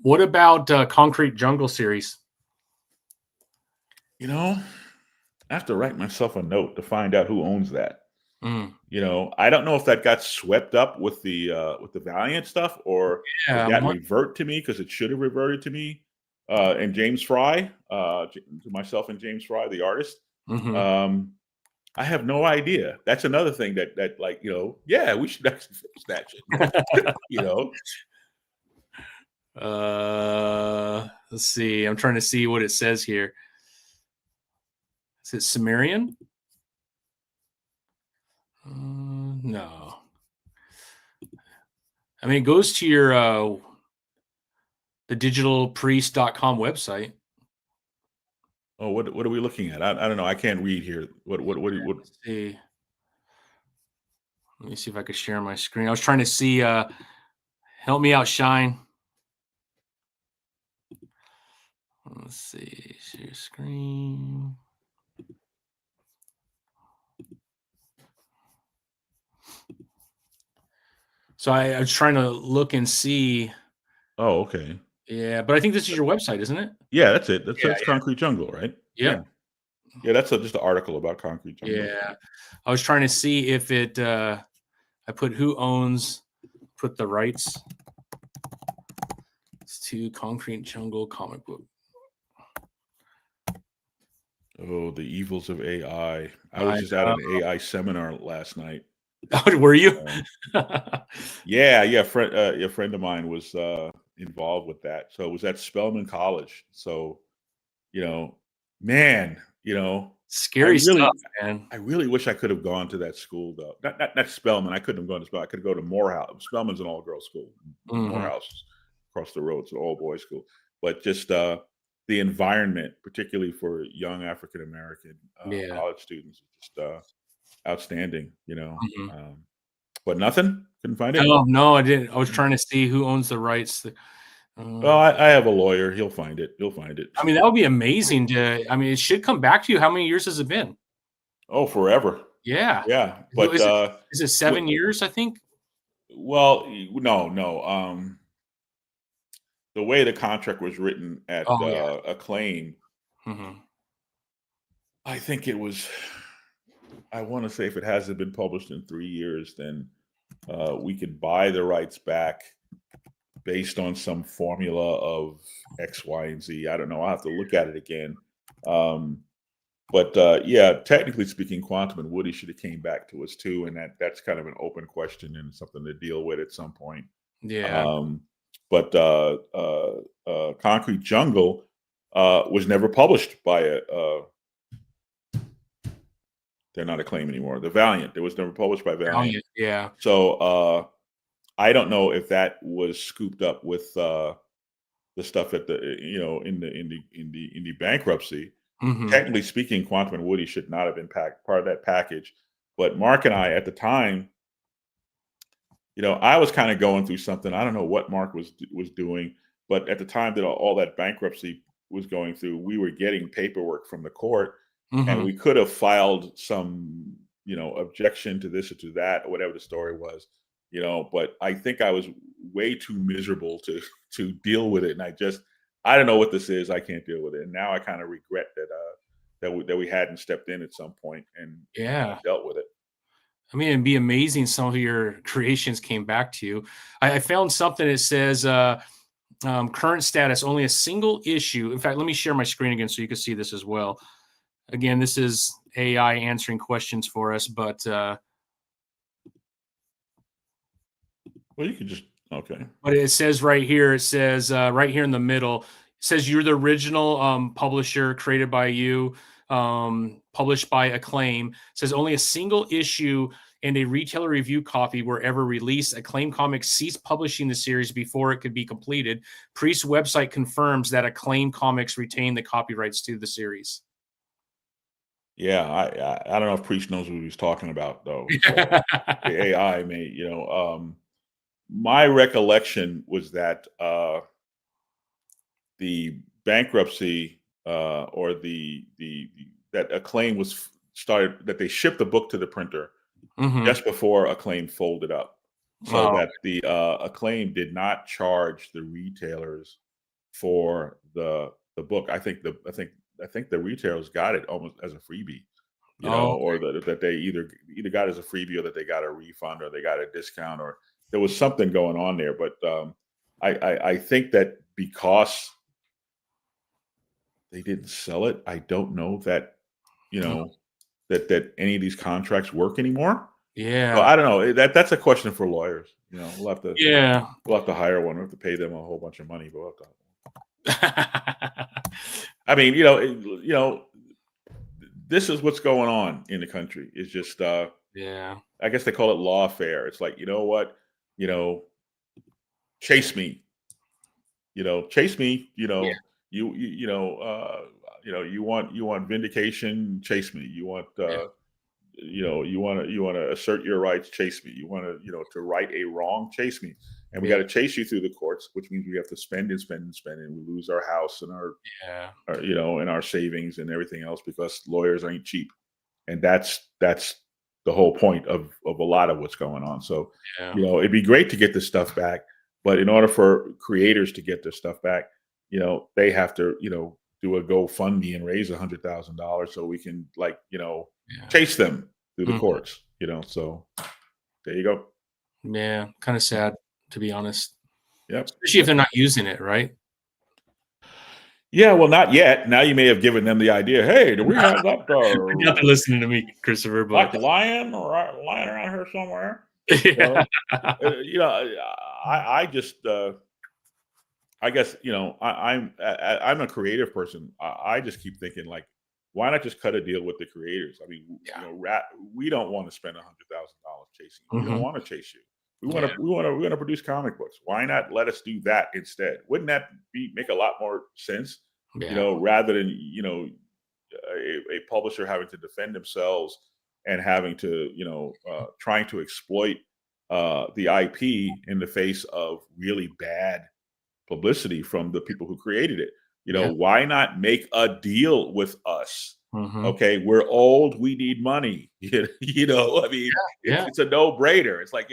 What about Concrete Jungle series? I have to write myself a note to find out who owns that. I don't know if that got swept up with the Valiant stuff, or did that revert to me, because it should have reverted to me and James Fry, to myself and James Fry, the artist. I have no idea. That's another thing that we should actually fix that shit. Let's see. I'm trying to see what it says here. Is it Sumerian? No. I mean, it goes to your the digitalpriest.com website. Oh, what are we looking at? I don't know. I can't read here. What? Let's see. Let me see if I could share my screen. I was trying to see. Help me out, Shine. Let's see. Share screen. So I was trying to look and see. Oh, okay. Yeah, but I think this is your website, isn't it? Yeah, that's it. Yeah. That's Concrete Jungle, right? Yep. Yeah. Yeah, that's just an article about Concrete Jungle. Yeah. I was trying to see if it. I put who owns. Put the rights to Concrete Jungle comic book. Oh, the evils of AI. I was just at an AI seminar last night. Oh, were you? Yeah, a friend of mine was involved with that. So it was at Spelman College. So, man, I Scary stuff, man. I really wish I could have gone to that school though. Not Spelman. I couldn't have gone to Spelman. I could go to Morehouse. Spelman's an all girls school. Morehouse is across the road. It's an all boys school. But just the environment, particularly for young African American college students, is just outstanding. But nothing. Couldn't find it. No, I didn't. I was trying to see who owns the rights. Well, I have a lawyer. He'll find it. I mean, that would be amazing it should come back to you. How many years has it been? Oh, forever. Yeah. Yeah. But is it 7 years, I think? Well, no. The way the contract was written at Acclaim, I think it was, I want to say if it hasn't been published in 3 years, then we could buy the rights back based on some formula of X, Y, and Z. I don't know. I'll have to look at it again. But technically speaking, Quantum and Woody should have came back to us too, and that's kind of an open question and something to deal with at some point. Yeah. But Concrete Jungle was never published by they're not Acclaim anymore. The Valiant. It was never published by Valiant. Yeah. So I don't know if that was scooped up with the stuff at the in the bankruptcy. Technically speaking, Quantum and Woody should not have been part of that package. But Mark and I at the time, I was kind of going through something. I don't know what Mark was doing, but at the time that all that bankruptcy was going through, we were getting paperwork from the court, and we could have filed some, objection to this or to that, or whatever the story was, But I think I was way too miserable to deal with it, and I don't know what this is. I can't deal with it, and now I kind of regret that we hadn't stepped in at some point and dealt with it. I mean, it'd be amazing. Some of your creations came back to you. I found something that says current status, only a single issue. In fact, let me share my screen again so you can see this as well. Again, this is AI answering questions for us, but well, you could just okay. But it says right here. It says right here in the middle. It says you're the original publisher, created by you. Published by Acclaim. It says only a single issue and a retailer review copy were ever released. Acclaim Comics ceased publishing the series before it could be completed. Priest's website confirms that Acclaim Comics retained the copyrights to the series. Yeah, I don't know if Priest knows what he's talking about though. So the AI may, my recollection was that the bankruptcy or that Acclaim was started, that they shipped the book to the printer just before Acclaim folded up, so that the Acclaim did not charge the retailers for the book. I think the retailers got it almost as a freebie, or that they either got it as a freebie, or that they got a refund, or they got a discount, or there was something going on there. But I think that because they didn't sell it, I don't know that that any of these contracts work anymore. Yeah. So I don't know. That's a question for lawyers. We'll have to we'll have to hire one. We'll have to pay them a whole bunch of money, but we'll have to. I mean, this is what's going on in the country. It's just I guess they call it lawfare. It's like, what? Chase me. Chase me, you want vindication, chase me. You want you want to assert your rights, chase me. You want to to right a wrong, chase me. And we got to chase you through the courts, which means we have to spend and spend and spend, and we lose our house and our and our savings and everything else because lawyers ain't cheap. And that's the whole point of a lot of what's going on. So it'd be great to get this stuff back, but in order for creators to get their stuff back, they have to do a GoFundMe and raise $100,000 so we can chase them through the courts. So there you go. Yeah, kind of sad, to be honest. Yep. Especially if they're not using it, right? Yeah, well, not yet. Now you may have given them the idea. Hey, do we have that? Not they're listening to me, Christopher, but Black lion lying around here somewhere. I just, I guess I'm a creative person. I just keep thinking like, why not just cut a deal with the creators? I mean, we don't want to spend $100,000 chasing you. We don't want to chase you. We want to produce comic books. Why not let us do that instead? Wouldn't that make a lot more sense? Rather than a publisher having to defend themselves and having to trying to exploit the IP in the face of really bad publicity from the people who created it. Why not make a deal with us? Okay, we're old, we need money. I mean, it's a no-brainer. It's like,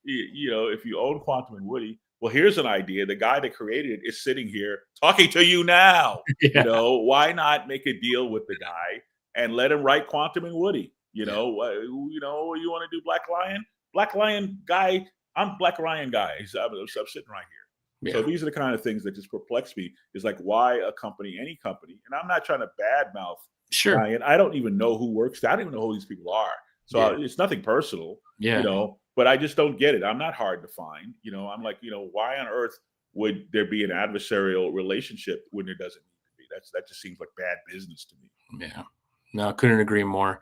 if you own Quantum and Woody, well, here's an idea. The guy that created it is sitting here talking to you now. Why not make a deal with the guy and let him write Quantum and Woody? You want to do Black Lion? Black Lion guy, I'm Black Lion guy. I'm sitting right here. So these are the kind of things that just perplex me. Is like, why a company, any company, and I'm not trying to badmouth Ryan. I don't even know who works there. I don't even know who these people are. So it's nothing personal, but I just don't get it. I'm not hard to find. I'm like, why on earth would there be an adversarial relationship when there doesn't need to be? That just seems like bad business to me. Yeah. No, couldn't agree more.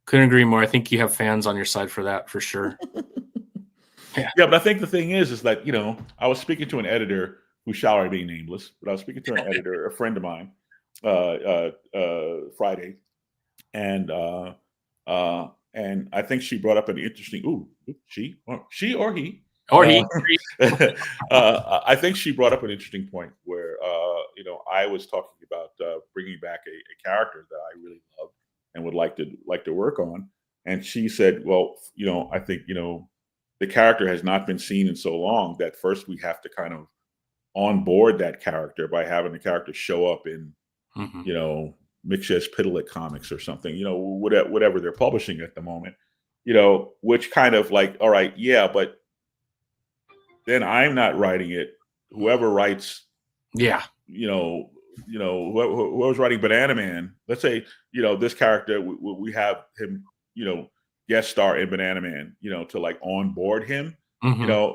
Couldn't agree more. I think you have fans on your side for that, for sure. Yeah, but I think the thing is that, I was speaking to an editor who shall remain nameless, but I was speaking to an editor, a friend of mine, Friday, and I think she brought up an interesting. She or he. I think she brought up an interesting point where I was talking about bringing back a character that I really love and would like to work on, and she said, "Well, I think the character has not been seen in so long that first we have to kind of onboard that character by having the character show up in, Mixes Pidlet comics or something, whatever they're publishing at the moment, which kind of like, all right, yeah, but then I'm not writing it. Whoever writes, whoever's writing Banana Man, let's say, this character, we have him, guest star in Banana Man, to like onboard him,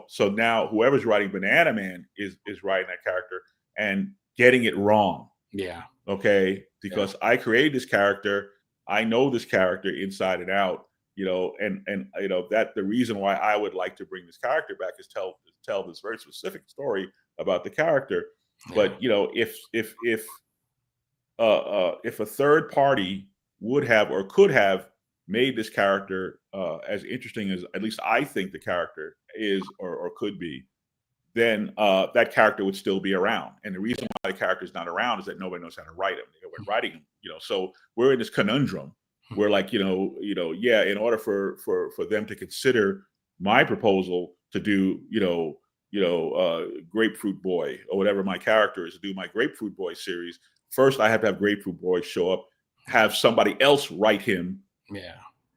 so now whoever's writing Banana Man is writing that character and getting it wrong. Okay. Because I created this character. I know this character inside and out, and that the reason why I would like to bring this character back is tell this very specific story about the character. But, if a third party would have or could have made this character as interesting as at least I think the character is or could be, then that character would still be around. And the reason why the character is not around is that nobody knows how to write him. They're writing him, So we're in this conundrum where, like, in order for them to consider my proposal to do, Grapefruit Boy or whatever my character is, to do my Grapefruit Boy series, first I have to have Grapefruit Boy show up, have somebody else write him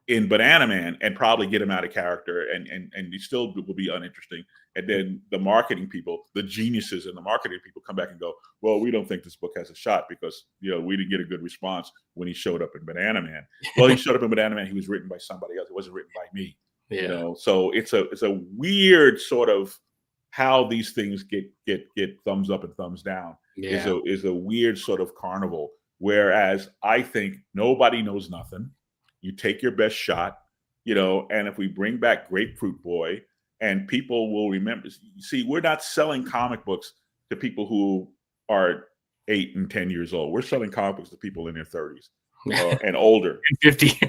in Banana Man and probably get him out of character and he still will be uninteresting. And then the marketing people, the geniuses in the marketing people come back and go, well, we don't think this book has a shot because, we didn't get a good response when he showed up in Banana Man. Well, he showed up in Banana Man. He was written by somebody else. It wasn't written by me. So it's a weird sort of how these things get thumbs up and thumbs down is a weird sort of carnival. Whereas I think nobody knows nothing. You take your best shot, and if we bring back Grapefruit Boy and people will remember, see, we're not selling comic books to people who are 8 and 10 years old. We're selling comic books to people in their 30s and older. 50.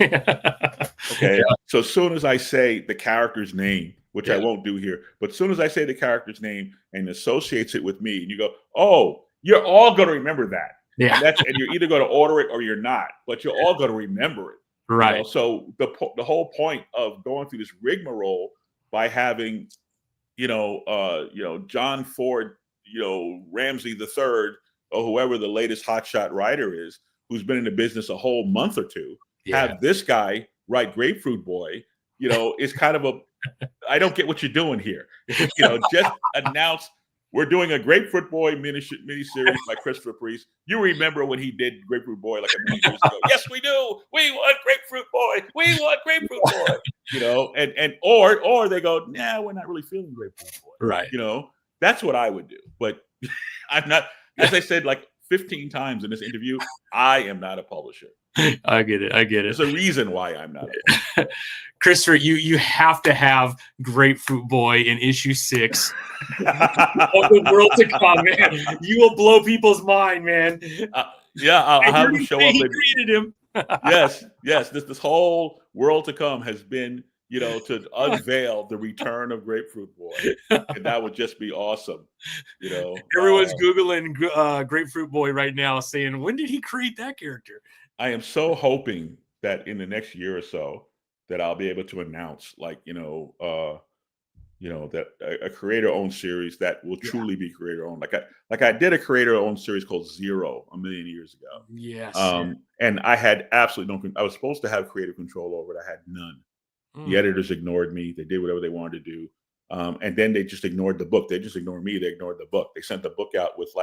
Okay. Yeah. So as soon as I say the character's name, which I won't do here, but as soon as I say the character's name and associates it with me, and you go, oh, you're all going to remember that. Yeah. And you're either going to order it or you're not, but you're all going to remember it. Right. You know? So the whole point of going through this rigmarole by having, John Ford, Ramsey the Third, or whoever the latest hotshot writer is, who's been in the business a whole month or two, have this guy write Grapefruit Boy, is kind of I don't get what you're doing here. Just announce we're doing a Grapefruit Boy miniseries by Christopher Priest. You remember when he did Grapefruit Boy like a million years ago? Yes, we do. We want Grapefruit Boy. We want Grapefruit Boy. Or they go, nah, we're not really feeling Grapefruit Boy. Right. That's what I would do. But I'm not, as I said like 15 times in this interview, I am not a publisher. I get it. There's a reason why I'm not. Christopher, you have to have Grapefruit Boy in issue 6 of the world to come, man. You will blow people's mind, man. I'll have him show up. He created him. Yes. This whole world to come has been, to unveil the return of Grapefruit Boy, and that would just be awesome. Everyone's Googling Grapefruit Boy right now, saying, when did he create that character? I am so hoping that in the next year or so that I'll be able to announce, like, that a creator-owned series that will truly be creator-owned. Like I did a creator-owned series called Zero a million years ago. Yes. And I had absolutely I was supposed to have creative control over it. I had none. The editors ignored me. They did whatever they wanted to do. And then they just ignored the book. They just ignored me. They ignored the book. They sent the book out with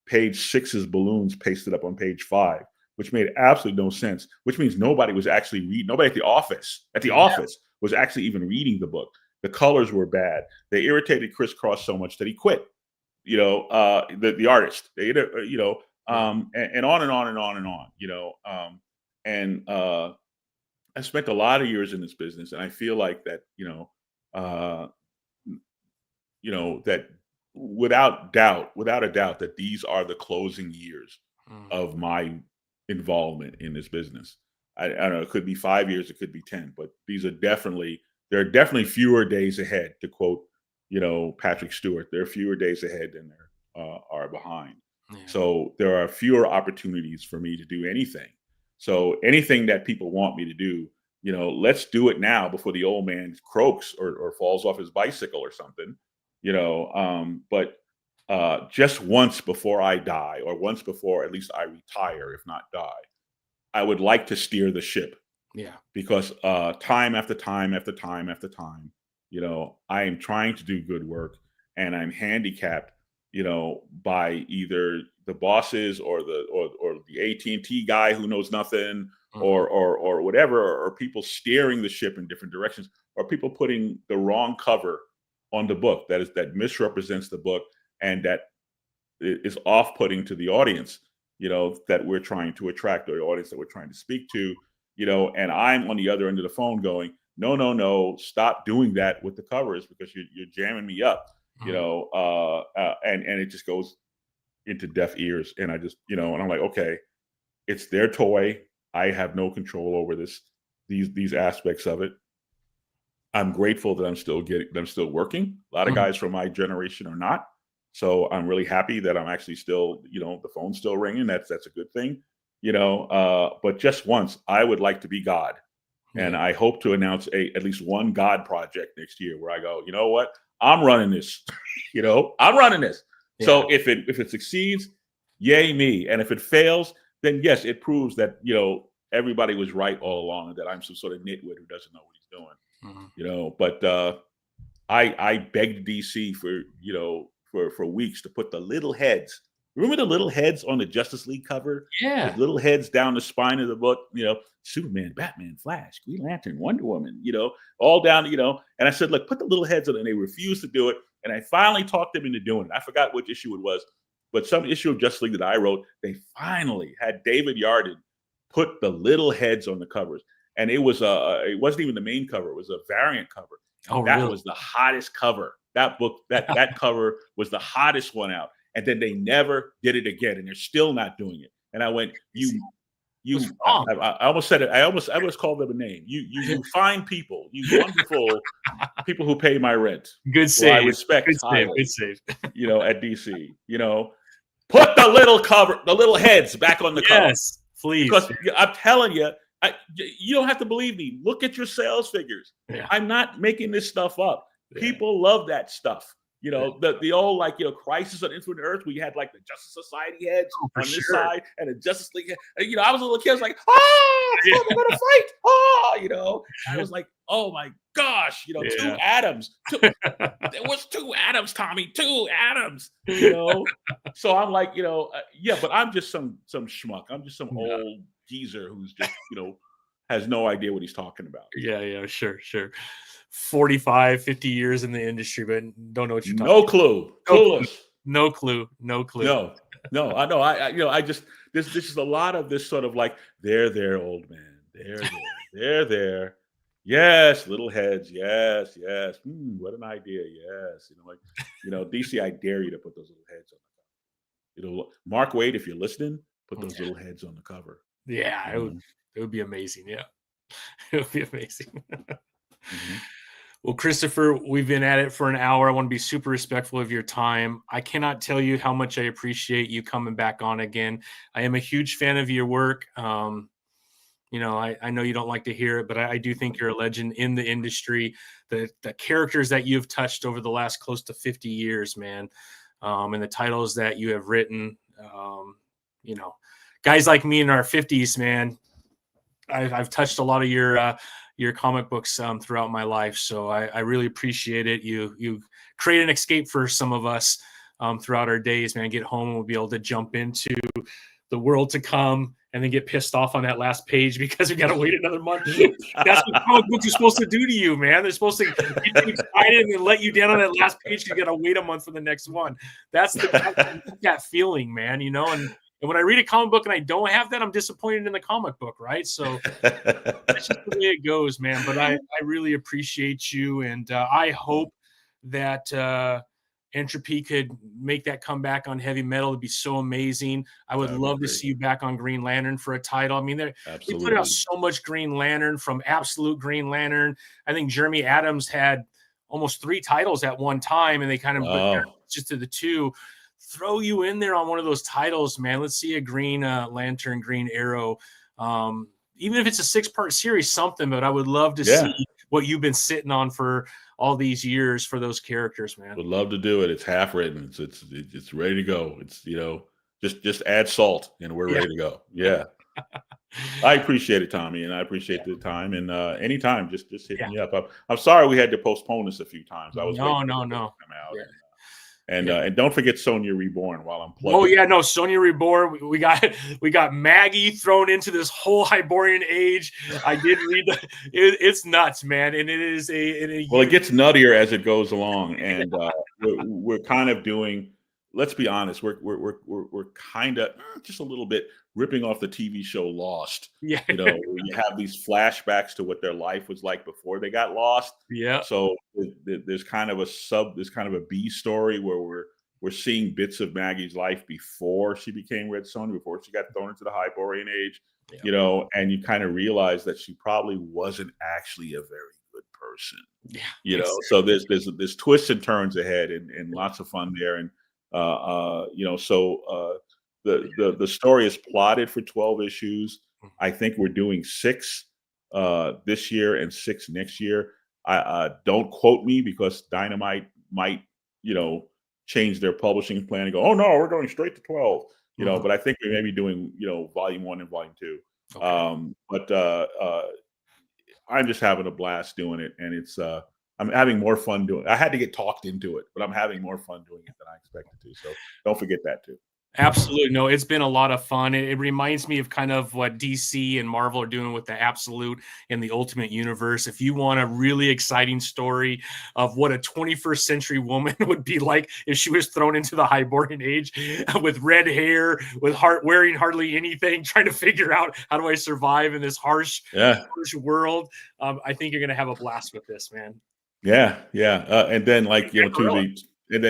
page 6's balloons pasted up on page 5. Which made absolutely no sense, which means nobody was actually reading. Nobody at the office was actually even reading the book. The colors were bad. They irritated Chris Cross so much that he quit, the artist, and on and on and on and on, I spent a lot of years in this business, and I feel like that, that without a doubt, that these are the closing years of my involvement in this business. I don't know, it could be 5 years, it could be 10, but there are definitely fewer days ahead, to quote, Patrick Stewart. There are fewer days ahead than there are behind. Yeah. So there are fewer opportunities for me to do anything. So anything that people want me to do, let's do it now before the old man croaks or falls off his bicycle or something, but just once before I die, or once before at least I retire, if not die, I would like to steer the ship. Yeah. Because time after time after time after time, I am trying to do good work, and I'm handicapped, by either the bosses or the AT&T guy who knows nothing, or whatever, or people steering the ship in different directions, or people putting the wrong cover on the book that misrepresents the book, and that is off-putting to the audience, that we're trying to attract, or the audience that we're trying to speak to, and I'm on the other end of the phone going, no, stop doing that with the covers, because you're jamming me up, and it just goes into deaf ears. And I just, and I'm like, okay, it's their toy. I have no control over these aspects of it. I'm grateful that I'm still working. A lot of guys from my generation are not. So I'm really happy that I'm actually still, the phone's still ringing. That's a good thing, but just once, I would like to be God. And I hope to announce at least one God project next year where I go, you know what, I'm running this, I'm running this. Yeah. So if it succeeds, yay me. And if it fails, then yes, it proves that, everybody was right all along, and that I'm some sort of nitwit who doesn't know what he's doing, but I begged DC for weeks to put the little heads. Remember the little heads on the Justice League cover? Yeah. The little heads down the spine of the book, Superman, Batman, Flash, Green Lantern, Wonder Woman, all down, and I said, look, put the little heads on it, and they refused to do it. And I finally talked them into doing it. I forgot which issue it was, but some issue of Justice League that I wrote, they finally had David Yardin put the little heads on the covers. And it wasn't even the main cover. It was a variant cover. Oh, that really? was the hottest cover. That book, that cover was the hottest one out. and then they never did it again, and they're still not doing it. And I went, What's you wrong? I almost said it. I almost called them a name. You fine people, you wonderful people who pay my rent, Good who I save. respect Good save. highly, Good save. at DC, put the little heads back on the cover. Yes, please. Because I'm telling you, you don't have to believe me. Look at your sales figures. Yeah. I'm not making this stuff up. Yeah. People love that stuff. The old Crisis on Infinite Earth. We had like the Justice Society heads on this side and the Justice League head. I was a little kid. I was like, they're gonna fight. I was like, oh my gosh, Yeah. 2 Adams. There was 2 Adams, Tommy. 2 Adams. So I'm like, but I'm just some schmuck. I'm just some old geezer who's just has no idea what he's talking about. Yeah, sure. 45, 50 years in the industry, but don't know what you're talking about. No clue. Clueless. No clue. No. I know. I just this is a lot of this sort of like, there, old man. They're there. Yes, little heads. Yes. What an idea. Yes. DC, I dare you to put those little heads on the cover. Mark Waid, if you're listening, put those little heads on the cover. Yeah, it would be amazing. Yeah. It would be amazing. Mm-hmm. Well, Christopher, we've been at it for an hour. I want to be super respectful of your time. I cannot tell you how much I appreciate you coming back on again. I am a huge fan of your work. I know you don't like to hear it, but I do think you're a legend in the industry. The characters that you've touched over the last close to 50 years, man, and the titles that you have written, guys like me in our 50s, man, I've touched a lot of your comic books throughout my life. So I really appreciate it. You create an escape for some of us throughout our days, man. Get home and we'll be able to jump into the world to come and then get pissed off on that last page because we got to wait another month. That's what comic books are supposed to do to you, man. They're supposed to get you excited and let you down on that last page. You got to wait a month for the next one. That's that feeling, man, and when I read a comic book and I don't have that, I'm disappointed in the comic book, right? So that's just the way it goes, man. But I really appreciate you, and I hope that Entropy could make that comeback on Heavy Metal. It'd be so amazing. I would love to see you back on Green Lantern for a title. I mean, they put out so much Green Lantern, from Absolute Green Lantern. I think Jeremy Adams had almost 3 titles at one time, and they kind of just to the 2. Throw you in there on one of those titles, man. Let's see a Green Lantern, Green Arrow. Even if it's a 6-part series, something, but I would love to see what you've been sitting on for all these years for those characters, man. Would love to do it. It's half written. It's ready to go. It's, just add salt and we're ready to go. Yeah. I appreciate it, Tommy, and I appreciate the time. And anytime, just hit me up. I'm sorry we had to postpone this a few times. I was no. Come out. Yeah. And don't forget Sonya Reborn while I'm plugging. Oh yeah, no, Sonya Reborn. We got Maggie thrown into this whole Hyborian age. I did read it's nuts, man, and it is it gets nuttier as it goes along, and we're kind of doing. Let's be honest, we're kind of just a little bit ripping off the TV show Lost. Yeah, you have these flashbacks to what their life was like before they got lost. Yeah. So there's kind of a B story where we're seeing bits of Maggie's life before she became Red Sonja, before she got thrown into the Hyborian age. Yeah. And you kind of realize that she probably wasn't actually a very good person. Yeah. So there's twists and turns ahead, and lots of fun there, and the story is plotted for 12 issues. I think we're doing 6 this year and 6 next year. I don't quote me, because Dynamite might change their publishing plan and go, oh no, we're going straight to 12. But I think we may be doing volume 1 and volume 2. Okay. I'm just having a blast doing it, and it's I'm having more fun doing it. I had to get talked into it, but I'm having more fun doing it than I expected to. So don't forget that too. Absolutely. No, it's been a lot of fun. It reminds me of kind of what DC and Marvel are doing with the Absolute and the Ultimate Universe. If you want a really exciting story of what a 21st century woman would be like if she was thrown into the Hyborian age with red hair, with wearing hardly anything, trying to figure out how do I survive in this harsh world, I think you're going to have a blast with this, man. Yeah. And then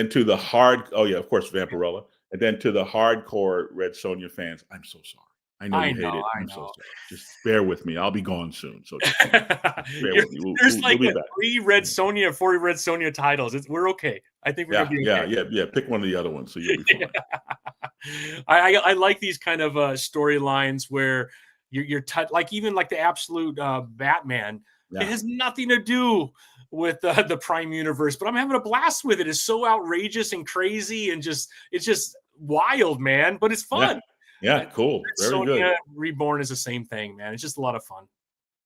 to the hard, of course, Vampirella. And then to the hardcore Red Sonja fans, I'm so sorry. I know you hate it. I'm so sorry. Just bear with me. I'll be gone soon. So just bear with me. There's like we'll be back. 3 Red Sonja, 4 Red Sonja titles. We're okay. I think we're gonna be okay. Yeah. Pick one of the other ones, so you'll be fine. I like these kind of storylines where you're like even like the absolute Batman. It has nothing to do with the Prime Universe, but I'm having a blast with it. It's so outrageous and crazy, and it's just wild, man. But it's fun. Yeah, cool. Very Sonja good. Reborn is the same thing, man. It's just a lot of fun.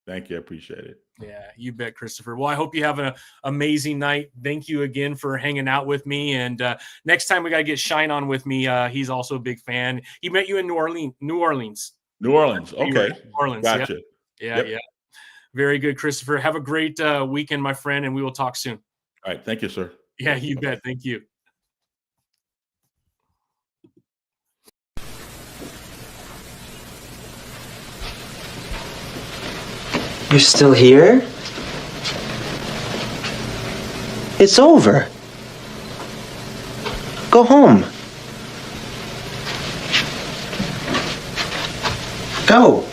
Thank you. I appreciate it. Yeah, you bet, Christopher. Well, I hope you have an amazing night. Thank you again for hanging out with me. And next time we got to get Shine on with me. He's also a big fan. He met you in New Orleans. Okay. New Orleans. Gotcha. Yeah. Very good, Christopher. Have a great weekend, my friend, and we will talk soon. All right. Thank you, sir. Yeah, you bet. Thank you. You're still here? It's over. Go home. Go.